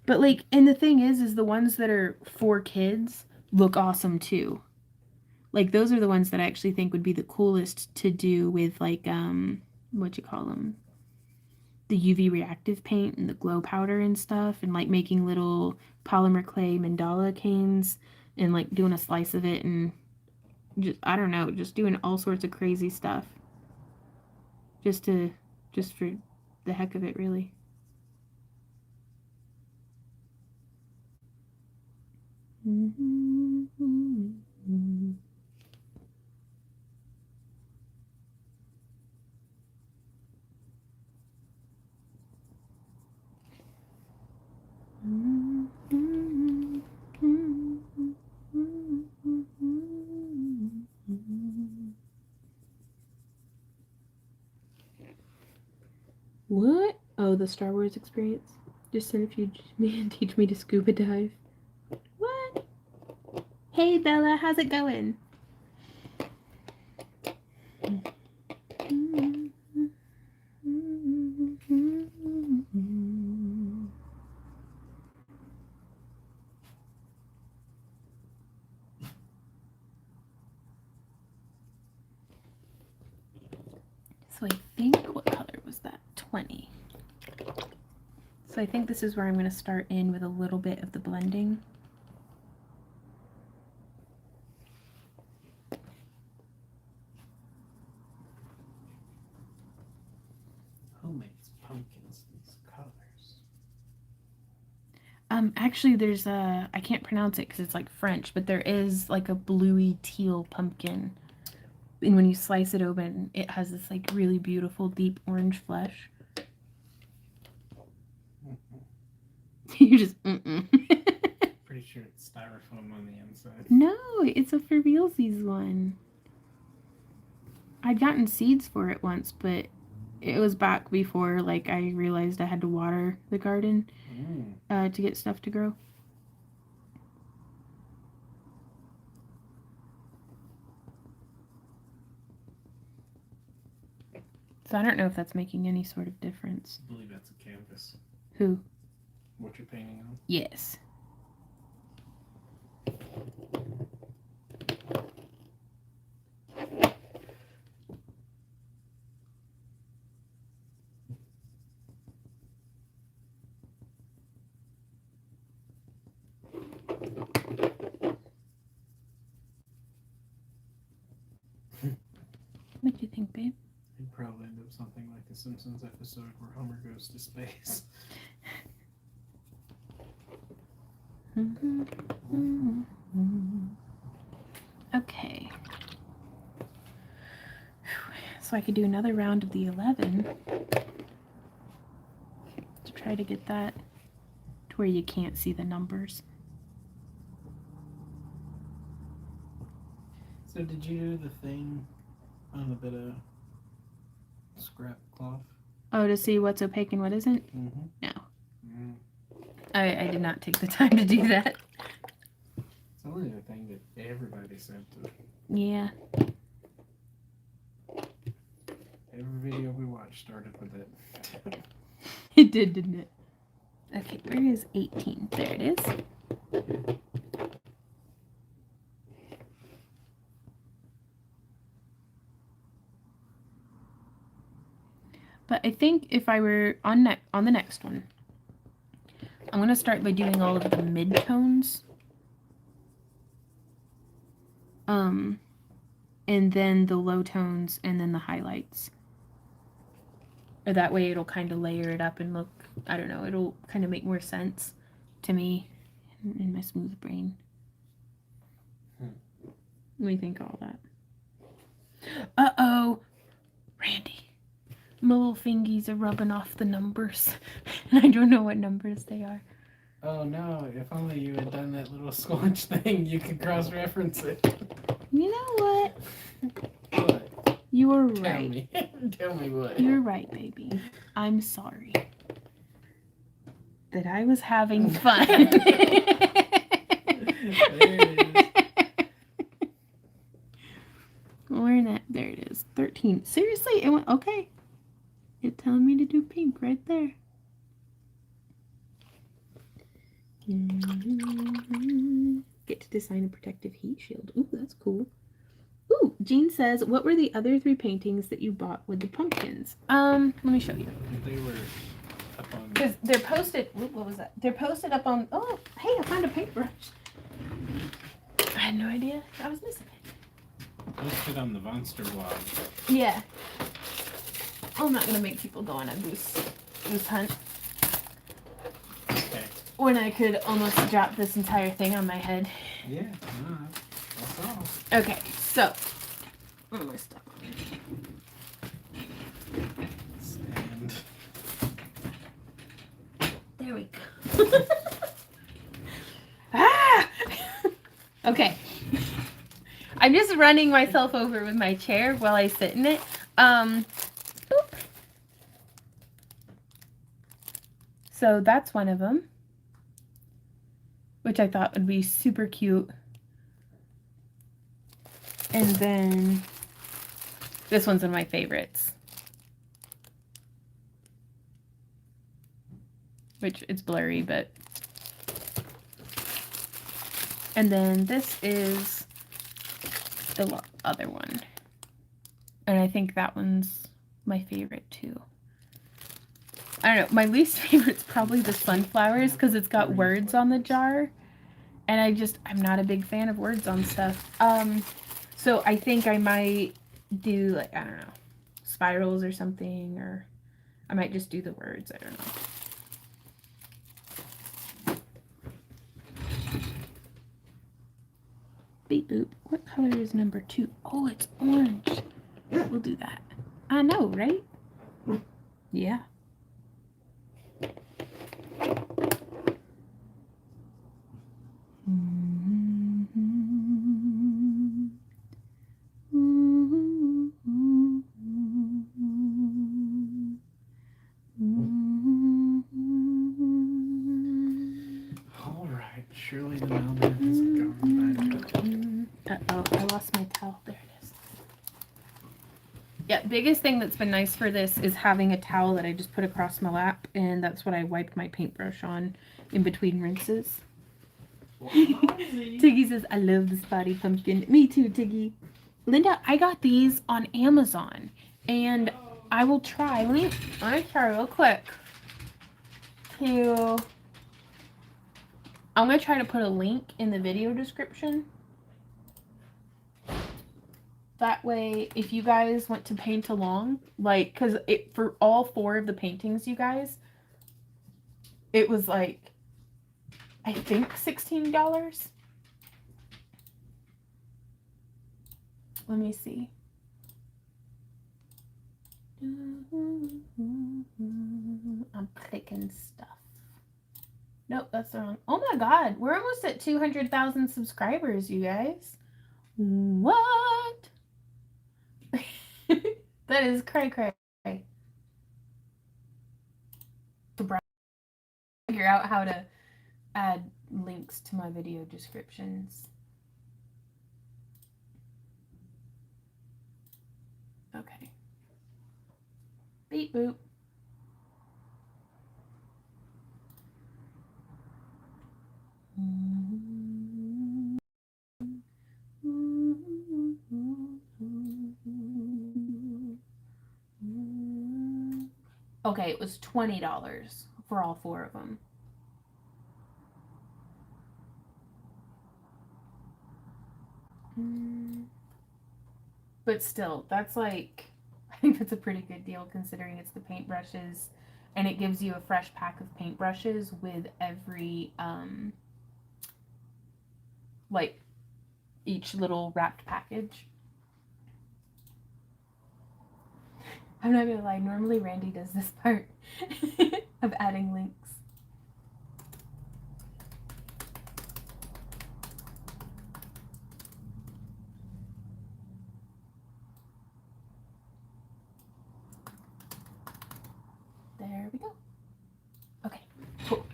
But like, and the thing is the ones that are for kids look awesome too. Like, those are the ones that I actually think would be the coolest to do with like, what you call them? The UV reactive paint and the glow powder and stuff, and like making little polymer clay mandala canes and like doing a slice of it and just, I don't know, just doing all sorts of crazy stuff. Just for the heck of it, really. What? Oh, the Star Wars experience? Just send a few man teach me to scuba dive. What? Hey Bella, how's it going? So I think, what color was that? 20. So I think this is where I'm going to start in with a little bit of the blending. Who makes pumpkins these colors? Actually, there's I can't pronounce it because it's like French, but there is like a bluey teal pumpkin. And when you slice it open, it has this like really beautiful deep orange flesh. You just, Pretty sure it's styrofoam on the inside. No, it's a for realsies one. I'd gotten seeds for it once, but it was back before like I realized I had to water the garden to get stuff to grow. So I don't know if that's making any sort of difference. I believe that's a canvas. Who? What you're painting on? Yes. What do you think, babe? It'd probably end up something like the Simpsons episode where Homer goes to space. Okay. So I could do another round of the 11 to try to get that to where you can't see the numbers. So did you do the thing on a bit of scrap cloth? Oh, to see what's opaque and what isn't? Mm-hmm. No. Mm. I did not take the time to do that. It's only the thing that everybody said to. Yeah. Every video we watched started with it. It did, didn't it? Okay, where is 18? There it is. But I think if I were on the next one, I'm going to start by doing all of the mid-tones. And then the low tones and then the highlights. Or that way it'll kind of layer it up and look, I don't know, it'll kind of make more sense to me in my smooth brain. Let me think of all that. Uh-oh, Randy. My little fingies are rubbing off the numbers. And I don't know what numbers they are. Oh no, if only you had done that little squanch thing, you could cross-reference it. You know what? What? You were right. Tell me what. You're right, baby. I'm sorry. That I was having fun. There it is. Where that? There it is. 13. Seriously? It went okay. It's telling me to do pink right there. Get to design a protective heat shield. Ooh, that's cool. Ooh, Jean says, what were the other 3 paintings that you bought with the pumpkins? Let me show you. They were up on... Because they're posted, what was that? They're posted up on, oh, hey, I found a paintbrush. I had no idea I was missing it. Posted on the Monster blog. Yeah. I'm not going to make people go on a goose hunt. Okay. When I could almost drop this entire thing on my head. Yeah, no, that's all. Okay, so. What am I stuck on? Stand. There we go. Ah! Okay. I'm just running myself over with my chair while I sit in it. Boop. So that's one of them, which I thought would be super cute. And then this one's one of my favorites, which it's blurry, but. And then this is the other one. And I think that one's my favorite too. I don't know. My least favorite's probably the sunflowers because it's got words on the jar. And I'm not a big fan of words on stuff. So I think I might do, like, I don't know, spirals or something. Or I might just do the words. I don't know. Beep boop. What color is number 2? Oh, it's orange. We'll do that. I know, right? Yeah. All right, surely the mailman has gone by. Uh-oh, I lost my towel. There it is. Yeah, biggest thing that's been nice for this is having a towel that I just put across my lap, and that's what I wiped my paintbrush on in between rinses. Tiggy says, I love the spotty pumpkin. Me too, Tiggy. Linda, I got these on Amazon, and I will try. Let me try real quick. I'm going to try to put a link in the video description. That way, if you guys want to paint along, like, because for all 4 of the paintings, you guys, it was like, I think $16. Let me see. I'm clicking stuff. Nope, that's the wrong. Oh my god, we're almost at 200,000 subscribers, you guys. What? That is cray cray. To figure out how to add links to my video descriptions. Okay. Beep boop. Okay, it was $20 for all 4 of them. But still, that's like, I think that's a pretty good deal considering it's the paintbrushes, and it gives you a fresh pack of paintbrushes with every, like, each little wrapped package. I'm not gonna lie, normally Randy does this part of adding links. There we go. Okay, cool.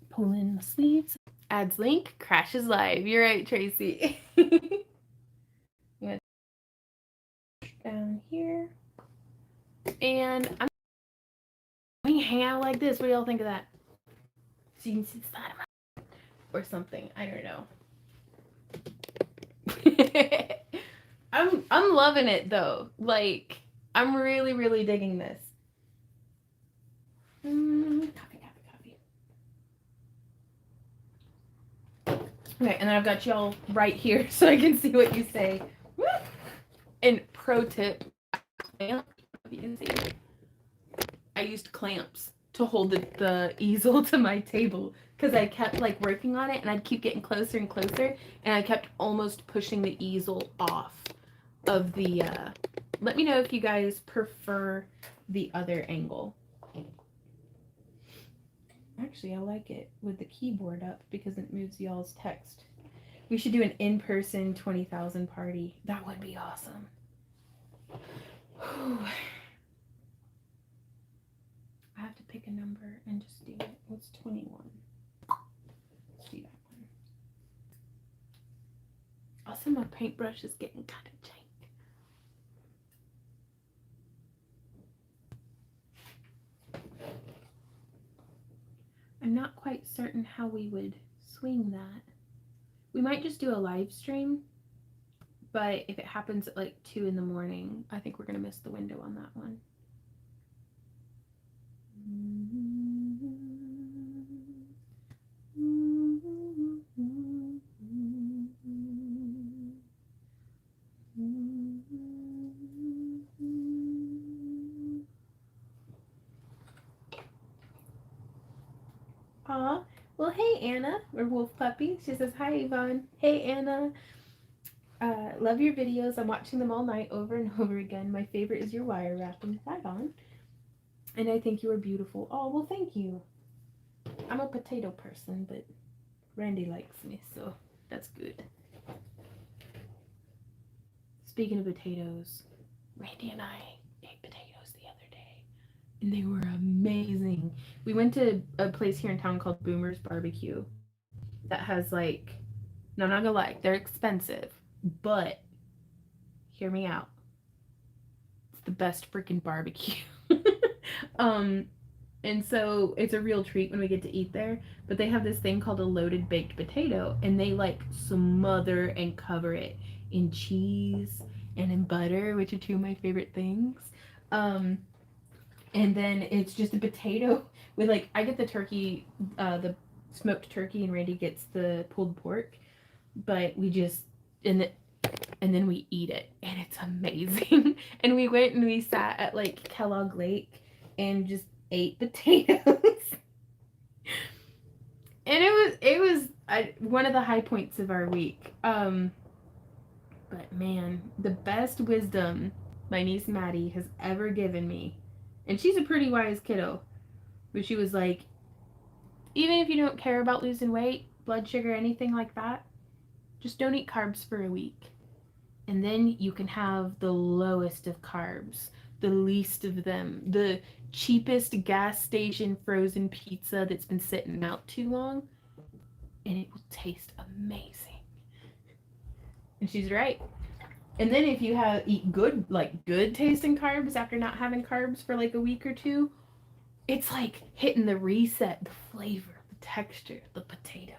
Pull in my sleeves. Adds link, crashes live. You're right, Tracy. Down here. And I'm going to hang out like this. What do y'all think of that? So you can see the side of my or something. I don't know. I'm loving it though. Like, I'm really, really digging this. Copy. Okay, and then I've got y'all right here so I can see what you say. And pro tip, if you can see, I used clamps to hold the easel to my table because I kept like working on it and I'd keep getting closer and closer and I kept almost pushing the easel off of the, let me know if you guys prefer the other angle. Actually, I like it with the keyboard up because it moves y'all's text. We should do an in-person 20,000 party. That would be awesome. Whew. I have to pick a number and just do it. What's 21? Let's do that one. Also, my paintbrush is getting kind of jank. I'm not quite certain how we would swing that. We might just do a live stream, but if it happens at like 2 in the morning, I think we're going to miss the window on that one. Aw, Anna, or Wolf Puppy. She says, hi, Yvonne. Hey, Anna. Love your videos. I'm watching them all night over and over again. My favorite is your wire wrapping. Right on. And I think you are beautiful. Oh, well, thank you. I'm a potato person, but Randy likes me, so that's good. Speaking of potatoes, Randy and I ate potatoes the other day, and they were amazing. We went to a place here in town called Boomer's Barbecue that has like, no, I'm not gonna lie, they're expensive, but hear me out. It's the best freaking barbecue. um, and so it's a real treat when we get to eat there. But they have this thing called a loaded baked potato, and they like smother and cover it in cheese and in butter, which are two of my favorite things. Um, and then it's just a potato with like, I get the turkey, the smoked turkey, and Randy gets the pulled pork. But we just, and then we eat it, and it's amazing. And we went and we sat at like Kellogg Lake and just ate potatoes. And it was one of the high points of our week. But man, the best wisdom my niece Maddie has ever given me, and she's a pretty wise kiddo, but she was like, even if you don't care about losing weight, blood sugar, anything like that, just don't eat carbs for a week. And then you can have the lowest of carbs, the least of them, the cheapest gas station frozen pizza that's been sitting out too long, and it will taste amazing. And she's right. And then if you eat good, like good tasting carbs after not having carbs for like a week or two, it's like hitting the reset, the flavor, the texture, the potato.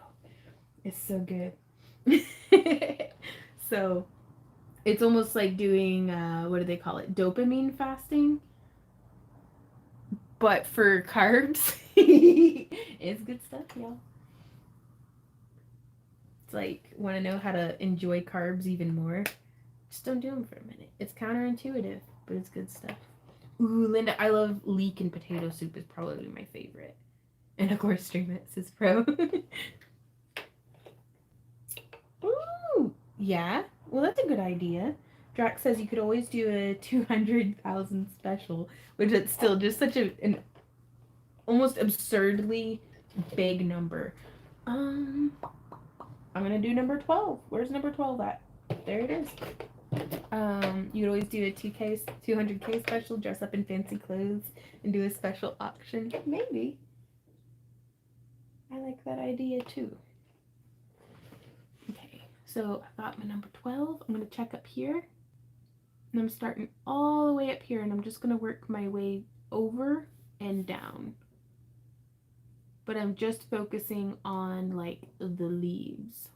It's so good. So it's almost like doing, what do they call it? Dopamine fasting. But for carbs. It's good stuff, y'all. It's like, want to know how to enjoy carbs even more? Just don't do them for a minute. It's counterintuitive, but it's good stuff. Ooh, Linda, I love leek and potato soup is probably my favorite. And of course, Stream It says pro. Ooh, yeah. Well, that's a good idea. Drax says you could always do a 200,000 special, which is still just such an almost absurdly big number. I'm gonna do number 12. Where's number 12 at? There it is. You'd always do a 200K special, dress up in fancy clothes, and do a special auction. Maybe. I like that idea too. Okay, so I got my number 12. I'm gonna check up here. And I'm starting all the way up here, and I'm just gonna work my way over and down. But I'm just focusing on like the leaves.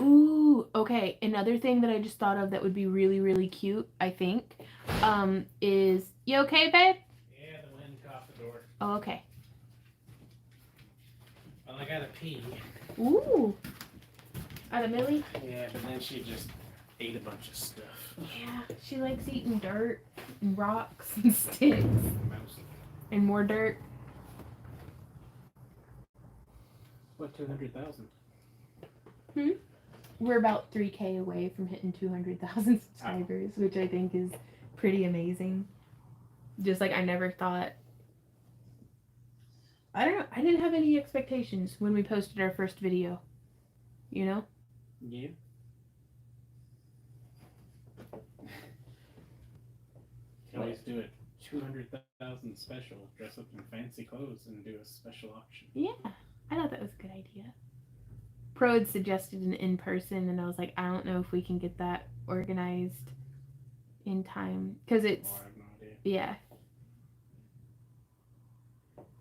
Ooh, okay. Another thing that I just thought of that would be really, really cute, I think, is, you okay, babe? Yeah, the wind caught the door. Oh, okay. Well, I gotta pee. Ooh. Out of Millie? Yeah, but then she just ate a bunch of stuff. Yeah, she likes eating dirt and rocks and sticks. Mostly. And more dirt. What, 200,000? We're about 3K away from hitting 200,000 subscribers, which I think is pretty amazing. Just like I never thought. I don't know. I didn't have any expectations when we posted our first video. You know? Yeah. You can always do it. 200,000 special. Dress up in fancy clothes and do a special auction. Yeah. I thought that was a good idea. Pro had suggested an in-person, and I was like, I don't know if we can get that organized in time. Because it's... Oh, I have no idea. Yeah.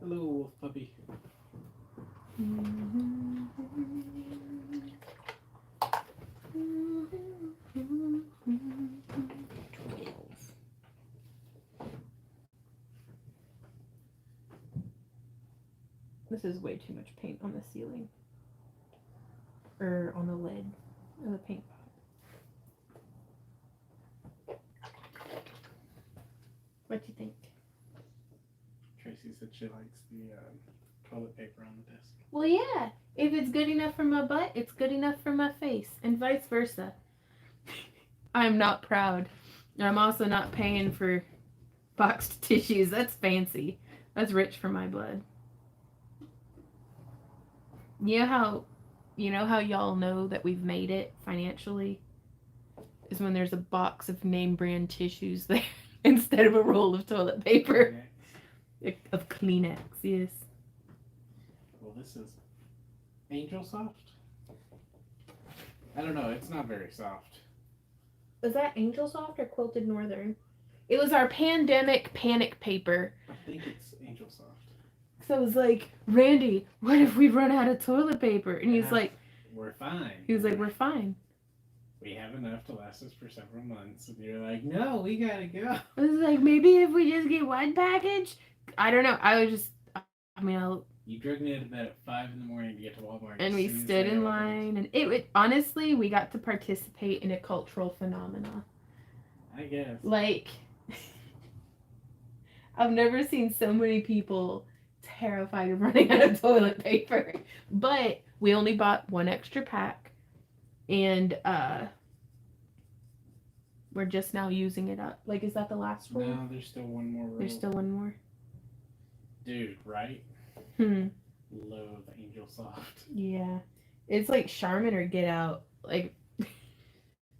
Hello, wolf puppy. This is way too much paint on the ceiling. Or on the lid of the paint pot. What do you think? Tracy said she likes the toilet paper on the desk. Well, yeah. If it's good enough for my butt, it's good enough for my face, and vice versa. I'm not proud. I'm also not paying for boxed tissues. That's fancy. That's rich for my blood. You know how y'all know that we've made it financially? Is when there's a box of name brand tissues there instead of a roll of toilet paper. Of Kleenex, yes. Well, this is Angel Soft? I don't know, it's not very soft. Was that Angel Soft or Quilted Northern? It was our pandemic panic paper. I think it's Angel Soft. So it was like, Randy, what if we run out of toilet paper? And he's like, we're fine. He was like, we're fine. We have enough to last us for several months. And you're like, no, we gotta go. I was like, maybe if we just get one package? I don't know. You drug me out of bed at 5 in the morning to get to Walmart. And we stood in line. And it honestly, we got to participate in a cultural phenomenon. I guess. Like, I've never seen so many people terrified of running out of toilet paper. But we only bought one extra pack. And we're just now using it up. Like, is that the last one? No, there's still one more roll. There's still one more? Dude, right? Love Angel Soft. Yeah. It's like Charmin or Get Out. Like,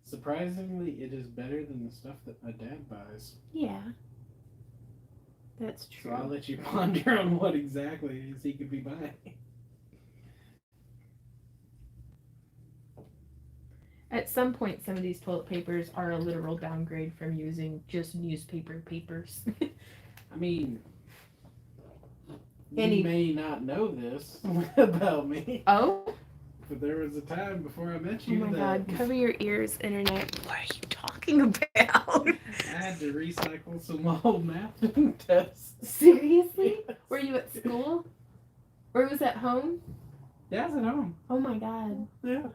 surprisingly, it is better than the stuff that my dad buys. Yeah. That's true. So I'll let you ponder on what exactly it is he could be buying. At some point, some of these toilet papers are a literal downgrade from using just newspaper papers. I mean, you may not know this about me. Oh? But there was a time before I met you. Oh my god, cover your ears, internet. What are you talking about? I had to recycle some old math tests. Seriously? Were you at school? Or was at home? Yeah, I was at home. Oh my god. Yeah.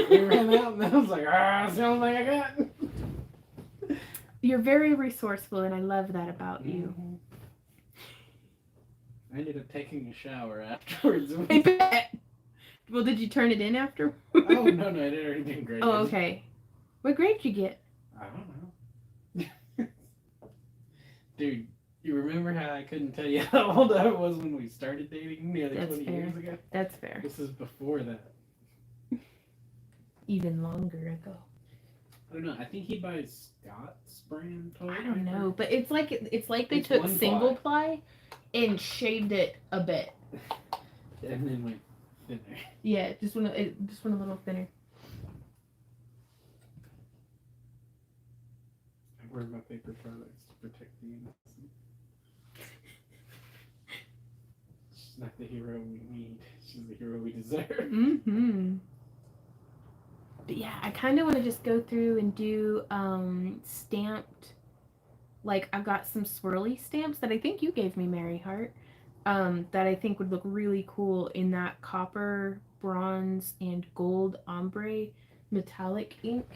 We ran out and I was like, that's the only thing I got. You're very resourceful and I love that about you. I ended up taking a shower afterwards. I bet. Well, did you turn it in after? Oh, no, it had already been graded. Oh, okay. What grade did you get? I don't know. Dude, you remember how I couldn't tell you how old I was when we started dating nearly 20 years ago? That's fair. This is before that. Even longer ago. I don't know. I think he buys Scott's brand toilet paper. I don't know, but it's like they took single ply and shaved it a bit. And then went thinner. Yeah, just went a little thinner. I wear my paper products to protect the innocent. She's not the hero we need. She's the hero we deserve. Mm-hmm. But yeah, I kind of want to just go through and do stamped, like I've got some swirly stamps that I think you gave me, Mary Hart, that I think would look really cool in that copper, bronze, and gold ombre metallic ink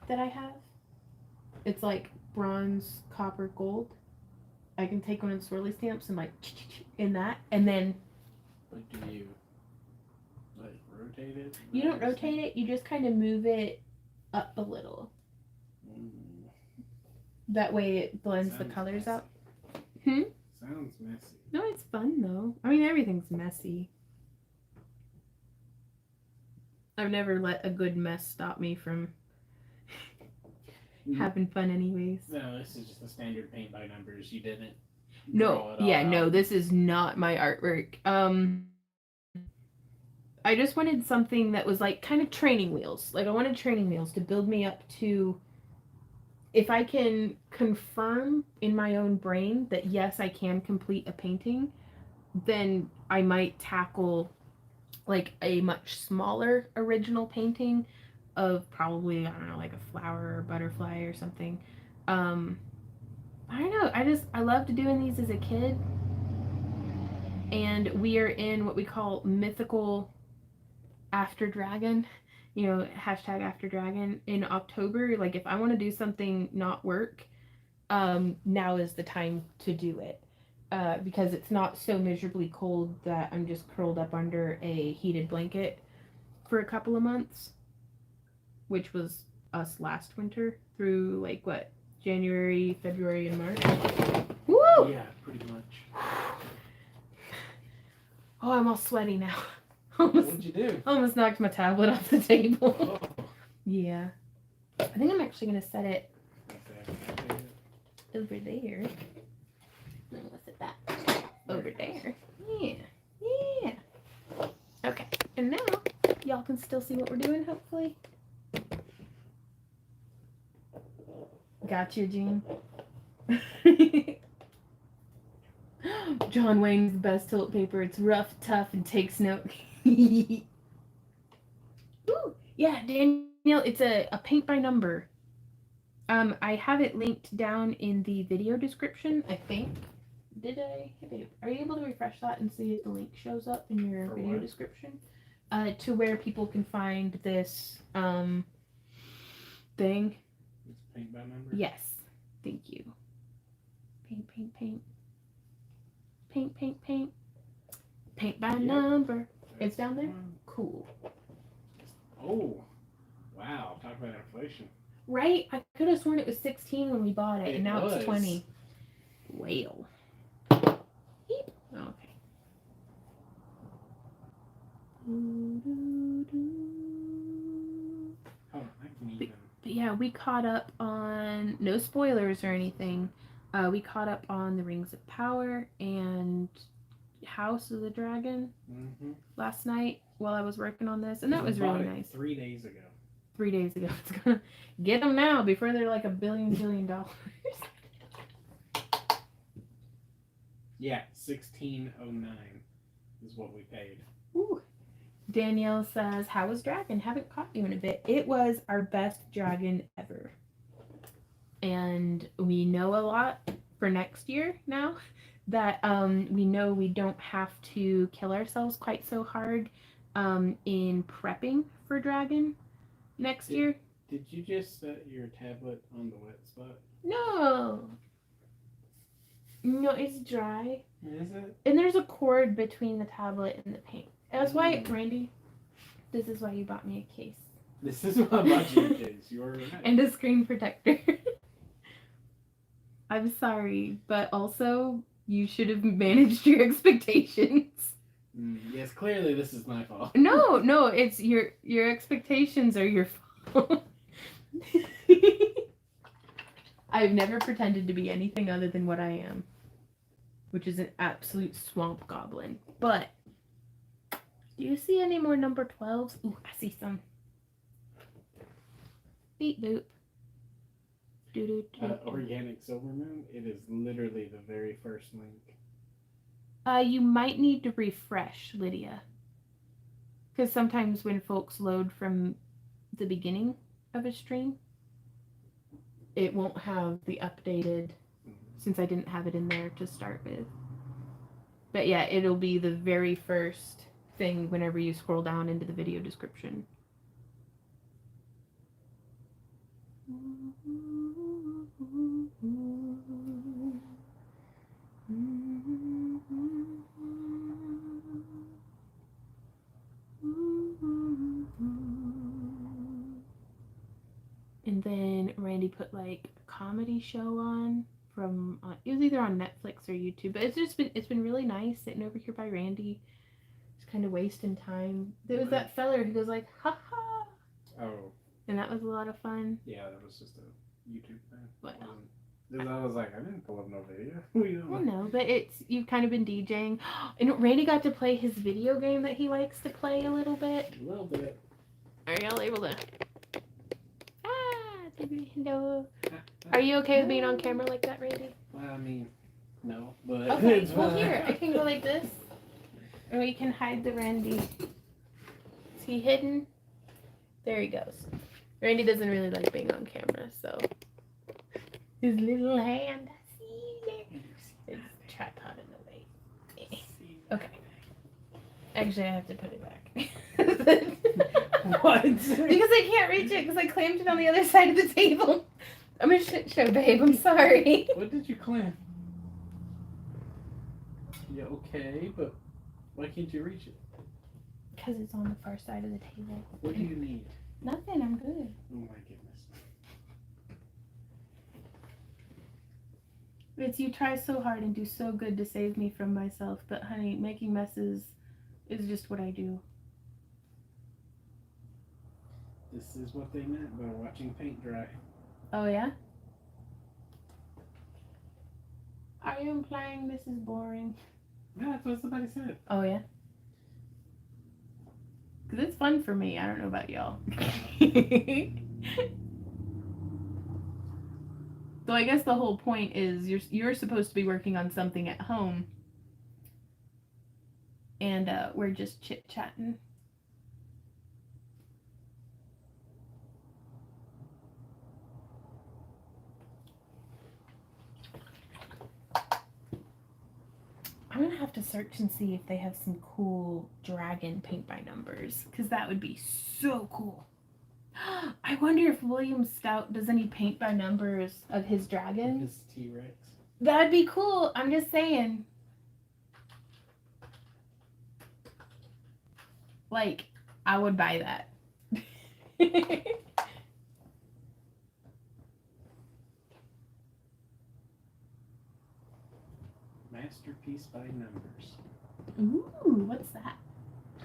that I have. It's like bronze, copper, gold. I can take one of the swirly stamps and like in that, and then. But do you like rotate it? You don't rotate it. You just kind of move it up a little. That way it blends the colors out. Sounds messy. No, it's fun though. I mean, everything's messy. I've never let a good mess stop me from having fun anyways. No, this is just the standard paint by numbers. You didn't. No, yeah, no, this is not my artwork. I just wanted something that was like kind of training wheels. Like I wanted training wheels to build me up to, if I can confirm in my own brain that yes, I can complete a painting, then I might tackle like a much smaller original painting of probably, I don't know, like a flower or butterfly or something. I don't know. I loved doing these as a kid. And we are in what we call mythical after dragon, hashtag after dragon in October. Like if I want to do something not work, now is the time to do it. because it's not so miserably cold that I'm just curled up under a heated blanket for a couple of months, which was us last winter through like what, January, February, and March. Woo! Yeah, pretty much. Oh, I'm all sweaty now. What'd you do? Almost knocked my tablet off the table. Oh. Yeah. I think I'm actually gonna set it over there. I'm gonna set that over there. Yeah. Yeah. Okay. And now y'all can still see what we're doing, hopefully. Gotcha, Jean. John Wayne's the best toilet paper. It's rough, tough, and takes note. Ooh, yeah, Danielle, it's a paint by number. I have it linked down in the video description, I think. Did I? Are you able to refresh that and see if the link shows up in your For video what? description? To where people can find this thing. It's paint by number? Yes. Thank you. Paint, paint, paint. Paint, paint, paint. Paint by number. It's down there? Cool. Oh. Wow. Talk about inflation. Right? I could have sworn it was 16 when we bought it, and now was. it's 20. Well. Beep. Oh, okay. Oh, I can even. But yeah, we caught up on, no spoilers or anything, we caught up on the Rings of Power and House of the Dragon last night while I was working on this, and that was really nice. 3 days ago. 3 days ago. It's gonna get them now before they're like $1 billion. Yeah, $16.09 is what we paid. Ooh. Danielle says, "How was Dragon? Haven't caught you in a bit." It was our best Dragon ever, and we know a lot for next year now. That we know we don't have to kill ourselves quite so hard in prepping for Dragon next year. Did you just set your tablet on the wet spot? No, it's dry. Is it? And there's a cord between the tablet and the paint. That's why, Randy, this is why you bought me a case. This is why I bought you a case. You were right. And a screen protector. I'm sorry, but also you should have managed your expectations. Yes, clearly this is my fault. No, it's your expectations are your fault. I've never pretended to be anything other than what I am, which is an absolute swamp goblin. But do you see any more number 12s? Ooh, I see some. Beep boop. Organic Silver Moon. It is literally the very first link. You might need to refresh, Lydia. Because sometimes when folks load from the beginning of a stream, it won't have the updated, since I didn't have it in there to start with. But yeah, it'll be the very first thing whenever you scroll down into the video description. And then Randy put like a comedy show on from it was either on Netflix or YouTube, but it's been really nice sitting over here by Randy, just kind of wasting time. There was that feller who goes like, ha ha. Oh. And that was a lot of fun. Yeah, that was just a YouTube thing. Well, I was like, I didn't pull up no video. I know, but you've kind of been DJing. And Randy got to play his video game that he likes to play a little bit. A little bit. Are y'all able to? Hello. Are you okay with being on camera like that, Randy? Well, I mean, no, but okay. It's Well, fine. here I can go like this, or we can hide the Randy. Is he hidden? There he goes. Randy doesn't really like being on camera, so his little hand. I see there. His tripod in the way. Okay. Actually, I have to put it back. What? Because I can't reach it because I clamped it on the other side of the table. I'm a shit show, babe. I'm sorry. What did you clamp? Yeah, okay, but why can't you reach it? Because it's on the far side of the table. What do you need? Nothing, I'm good. Oh my goodness. It's you try so hard and do so good to save me from myself, but honey, making messes is just what I do. This is what they meant by watching paint dry. Oh, yeah? Are you implying this is boring? Yeah, that's what somebody said. Oh, yeah? Because it's fun for me. I don't know about y'all. So I guess the whole point is you're supposed to be working on something at home. And we're just chit-chatting. I'm gonna have to search and see if they have some cool dragon paint by numbers, because that would be so cool. I wonder if William Stout does any paint by numbers of his dragons. His T-Rex. That'd be cool. I'm just saying. Like, I would buy that. Masterpiece by numbers. Ooh, what's that?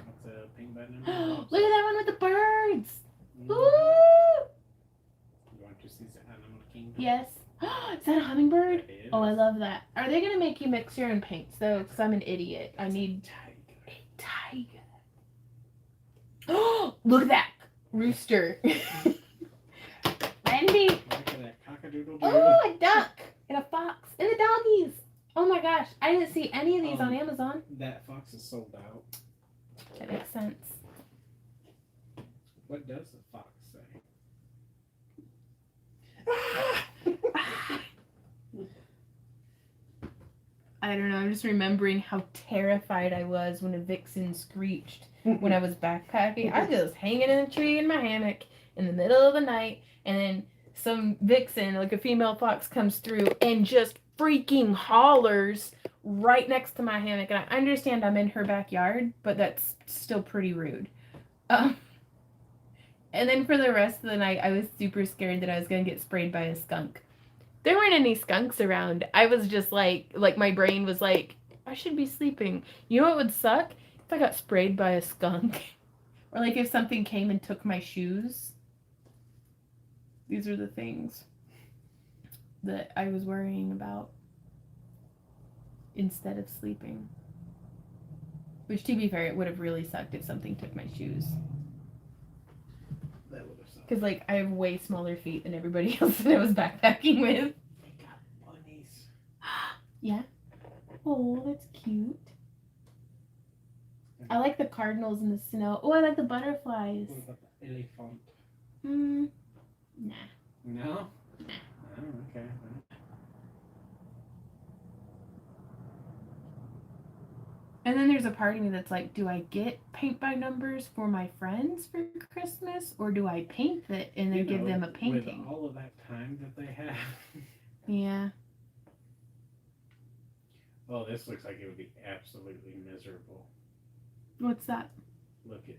What's a paint by numbers? Look at that one with the birds. Mm-hmm. Ooh! You want to see the animal kingdom? Yes. Is that a hummingbird? That is. Oh, I love that. Are they gonna make you mix your own paints though? Because I'm an idiot. I need a tiger. Oh, look at that rooster. Wendy. Look at that cock-a-doodle-doo. Oh, a duck and a fox and the doggies. Oh my gosh, I didn't see any of these on Amazon. That fox is sold out. That makes sense. What does the fox say? I don't know. I'm just remembering how terrified I was when a vixen screeched when I was backpacking. I was just hanging in a tree in my hammock in the middle of the night, and then some vixen, like a female fox, comes through and just freaking hollers right next to my hammock. And I understand I'm in her backyard, but that's still pretty rude. And then for the rest of the night, I was super scared that I was going to get sprayed by a skunk. There weren't any skunks around. I was just like my brain was like, I should be sleeping. You know what would suck? If I got sprayed by a skunk. Or like if something came and took my shoes. These are the things that I was worrying about instead of sleeping. Which, to be fair, it would have really sucked if something took my shoes. That would have sucked. Because, like, I have way smaller feet than everybody else that I was backpacking with. We got bunnies. Yeah? Oh, that's cute. I like the cardinals in the snow. Oh, I like the butterflies. What about the elephant? Nah. No? Oh, okay. And then there's a part of me that's like, do I get paint by numbers for my friends for Christmas? Or do I paint it and then give them a painting? With all of that time that they have. Yeah. Oh, this looks like it would be absolutely miserable. What's that? Look at.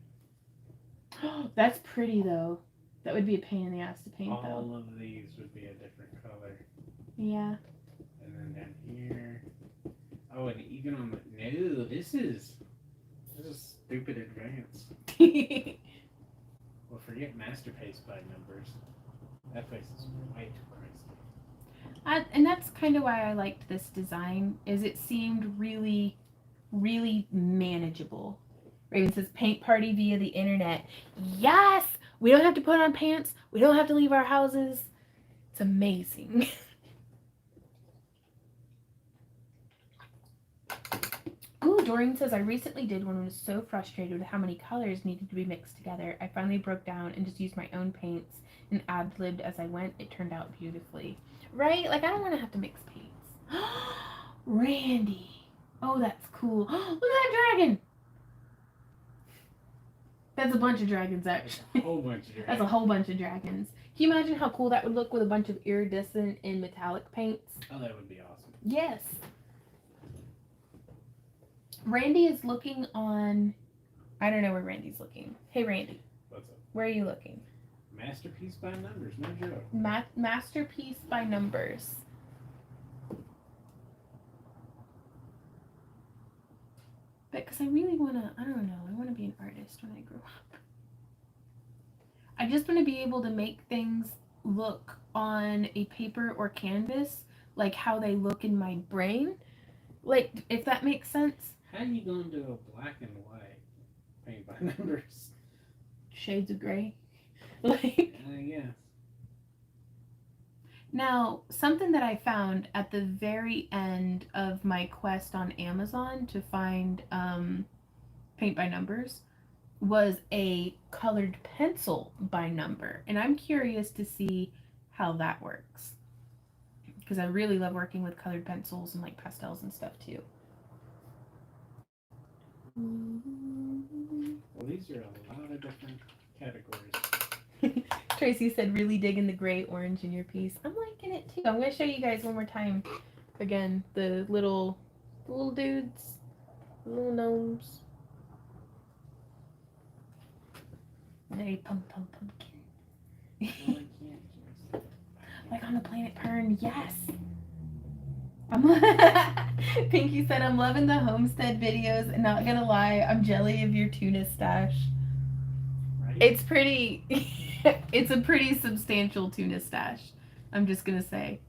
That's pretty though. That would be a pain in the ass to paint though. All of these would be a different color. Yeah. And then down here. Oh, and even on the no, this is stupid advanced. Well, forget Masterpiece by numbers. That place is way too crazy. And that's kind of why I liked this design. Is it seemed really, really manageable. Raven says paint party via the internet. Yes, we don't have to put on pants. We don't have to leave our houses. It's amazing. Ooh, Doreen says, I recently did one and was so frustrated with how many colors needed to be mixed together. I finally broke down and just used my own paints and ad-libbed as I went. It turned out beautifully. Right? Like, I don't want to have to mix paints. Randy. Oh, that's cool. Look at that dragon. That's a bunch of dragons, actually. A whole bunch of dragons. That's a whole bunch of dragons. Can you imagine how cool that would look with a bunch of iridescent and metallic paints? Oh, that would be awesome. Yes. Randy is looking on. I don't know where Randy's looking. Hey, Randy. What's up? Where are you looking? Masterpiece by numbers, no joke. Masterpiece by numbers. But because I really want to, I don't know, I want to be an artist when I grow up. I just want to be able to make things look on a paper or canvas like how they look in my brain. Like, if that makes sense. How you going to do a black and white paint by numbers? Shades of gray. Like, yeah. Now, something that I found at the very end of my quest on Amazon to find paint by numbers was a colored pencil by number. And I'm curious to see how that works. Because I really love working with colored pencils and like pastels and stuff too. Well, these are a lot of different categories. Tracy said, really digging the gray orange in your piece. I'm liking it too. I'm going to show you guys one more time. Again, the little dudes, the little gnomes. They pumpkin. Like on the planet Pern, yes. Pinky said, I'm loving the homestead videos, and not gonna lie, I'm jelly of your tuna stash. Right? It's pretty, it's a pretty substantial tuna stash. I'm just gonna say.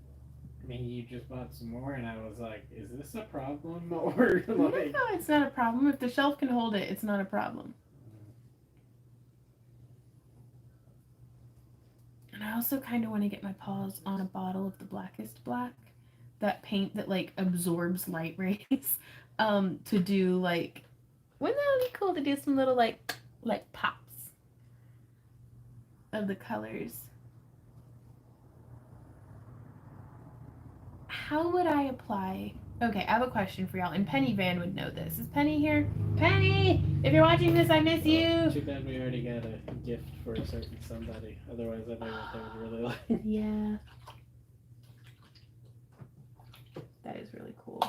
I mean, you just bought some more, and I was like, is this a problem? Or like... No, it's not a problem. If the shelf can hold it, it's not a problem. And I also kind of want to get my paws on a bottle of the Blackest Black. That paint that like absorbs light rays. To do like, wouldn't that be cool to do some little like pops of the colors? How would I apply? Okay, I have a question for y'all, and Penny Van would know this. Is Penny here? Penny, if you're watching this, I miss you. Too bad we already got a gift for a certain somebody. Otherwise, I know what they would really like. Yeah. That is really cool.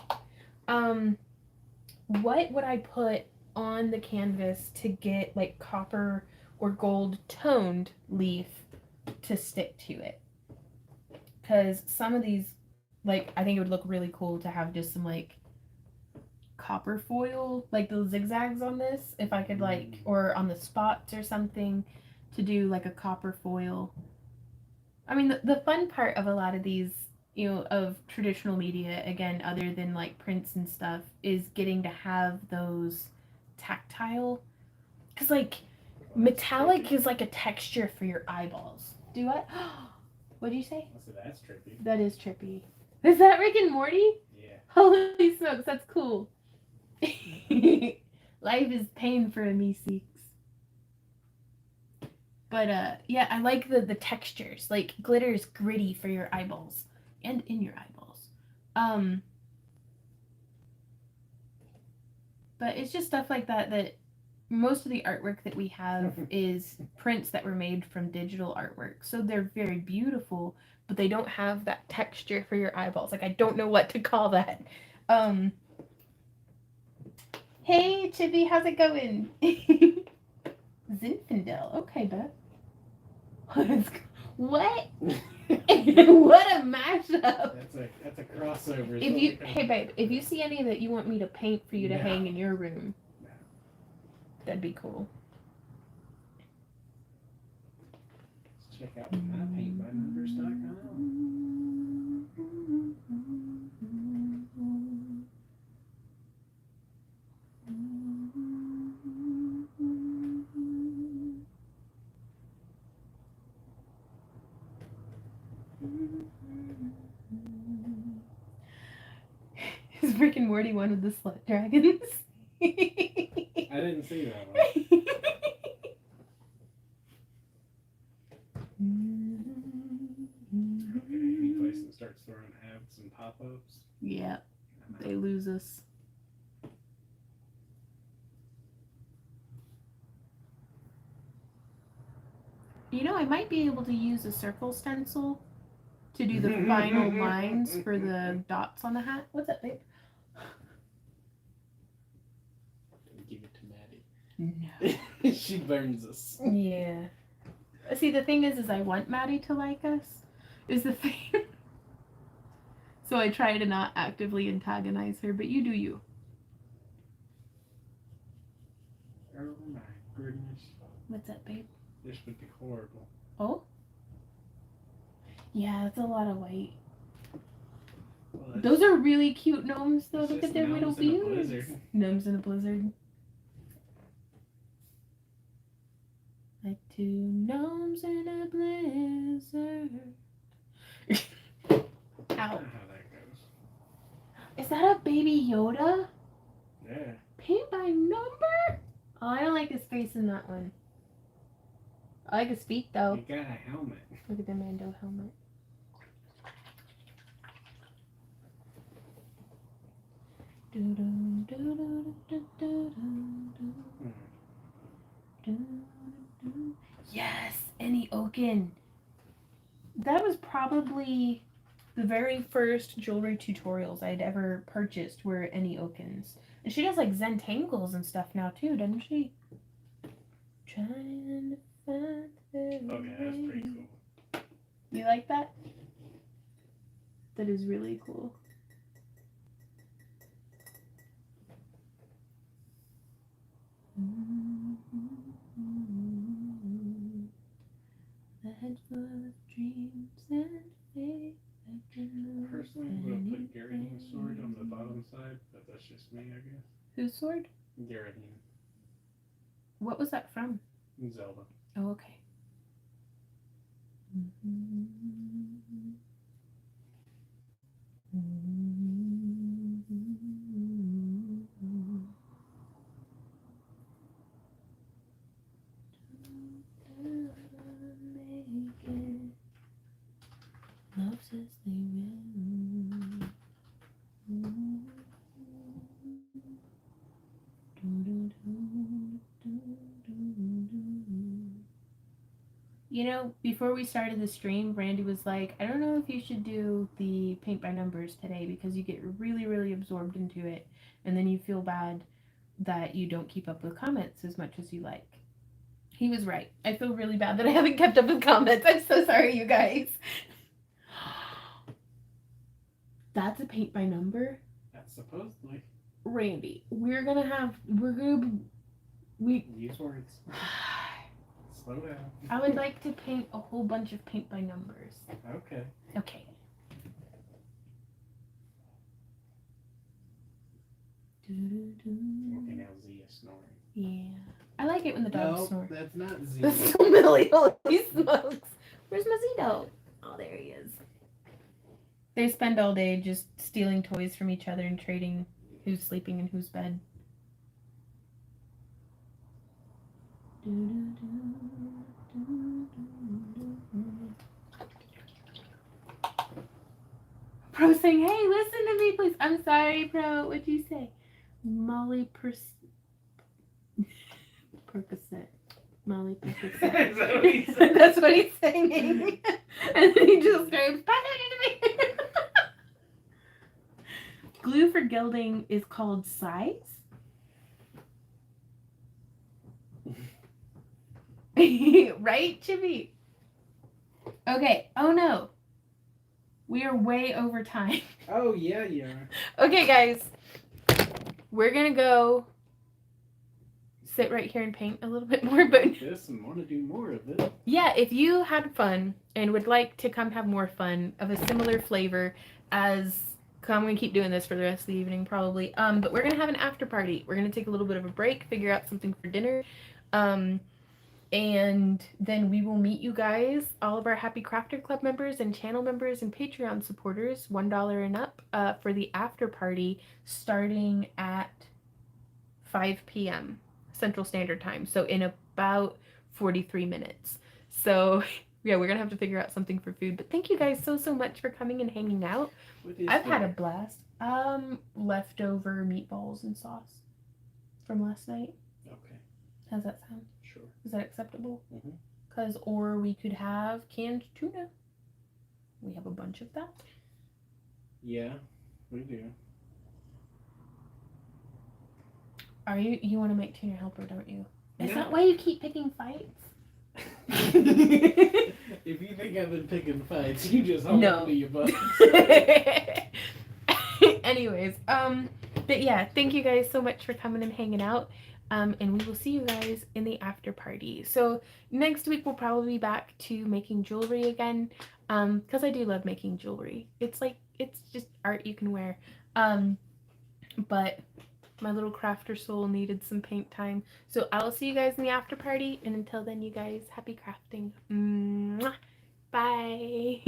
What would I put on the canvas to get like copper or gold toned leaf to stick to it? Because some of these, like, I think it would look really cool to have just some like copper foil, like the zigzags on this, if I could like, or on the spots or something, to do like a copper foil. I mean, the fun part of a lot of these, you know, of traditional media, again, other than like prints and stuff, is getting to have those tactile, because like metallic is like a texture for your eyeballs. Do what? What'd you say? I said that's trippy. That is trippy. Is that Rick and Morty? Yeah. Holy smokes, that's cool. Life is pain for a me-seeks. But yeah, I like the textures. Like glitter is gritty for your eyeballs and in your eyeballs. But it's just stuff like that most of the artwork that we have is prints that were made from digital artwork. So they're very beautiful, but they don't have that texture for your eyeballs. Like I don't know what to call that. Hey Chippy, how's it going? Zinfandel. Okay, Beth. What? What a mashup! That's a crossover. If you, hey babe, if you see any that you want me to paint for you to hang in your room, that'd be cool. Let's check out mypaintbynumbers.com. Is Rick and Morty one of the slut dragons? I didn't see that one. Any place that starts throwing ads and pop-ups. Yeah, they lose us. You know, I might be able to use a circle stencil to do the final lines for the dots on the hat. What's up, babe? No. She burns us. Yeah. See, the thing is I want Maddie to like us. Is the thing. So I try to not actively antagonize her, but you do you. Oh my goodness. What's up, babe? This would be horrible. Oh? Yeah, that's a lot of white. Well, Those are really cute gnomes, though. it's Look just at their little gnomes in a beards. blizzard. Gnomes in a blizzard. Like two gnomes in a blizzard. I Ow. don't know how that goes. Is that a baby Yoda? Yeah. Paint by number? Oh, I don't like his face in that one. I like his feet, though. You got a helmet. Look at the Mando helmet. Yes, Annie Oaken. That was probably the very first jewelry tutorials I'd ever purchased were Annie Oaken's. And she does like Zentangles and stuff now too, doesn't she? Trying to find the Okay, that's pretty cool. You like that? That is really cool. The head full of dreams and faith. Personally, I would have put Garradine's sword on the bottom side, but that's just me, I guess. Whose sword? Garradine. What was that from? Zelda. Oh, okay. Love says they will. You know, before we started the stream, Randy was like, I don't know if you should do the paint by numbers today because you get really, really absorbed into it. And then you feel bad that you don't keep up with comments as much as you like. He was right. I feel really bad that I haven't kept up with comments. I'm so sorry, you guys. That's a paint by number? That's supposedly. Randy, we're gonna Use words. Slow down. I would like to paint a whole bunch of paint by numbers. Okay. Okay. Okay, now Zia snoring. Yeah. I like it when the dogs No, snore. that's not Zia. That's so Millie. Holy smokes. Where's Mazzito? Oh, there he is. They spend all day just stealing toys from each other and trading who's sleeping in whose bed. Pro saying, hey, listen to me, please. I'm sorry, Pro. What'd you say? Molly Percocet. Molly Percocet. Is that what he said? That's what he's singing. And then he just screams, pass it to me. Glue for gilding is called size? Right, Chibi? Okay. Oh, no. We are way over time. Oh, yeah, yeah. Okay, guys. We're going to go sit right here and paint a little bit more. But This and want to do more of it. yeah, if you had fun and would like to come have more fun of a similar flavor as... I'm going to keep doing this for the rest of the evening probably. But we're going to have an after party. We're going to take a little bit of a break, figure out something for dinner. And then we will meet you guys, all of our Happy Crafter Club members and channel members and Patreon supporters, $1 and up, for the after party starting at 5 p.m. Central Standard Time. So in about 43 minutes. So yeah, we're going to have to figure out something for food. But thank you guys so much for coming and hanging out. I've had a blast. Leftover meatballs and sauce from last night. Okay. How's that sound? Sure. Is that acceptable? Mm-hmm. Or we could have canned tuna. We have a bunch of that. Yeah, we do. Are you? You want to make Tuner Helper, don't you? Is No. that why you keep picking fights? If you think I've been picking fights, you just hold No. on to your butts. Anyways, but yeah, thank you guys so much for coming and hanging out. And we will see you guys in the after party. So next week we'll probably be back to making jewelry again. Because I do love making jewelry. It's like, it's just art you can wear. But my little crafter soul needed some paint time. So I'll see you guys in the after party. And until then, you guys, happy crafting. Mwah. Bye.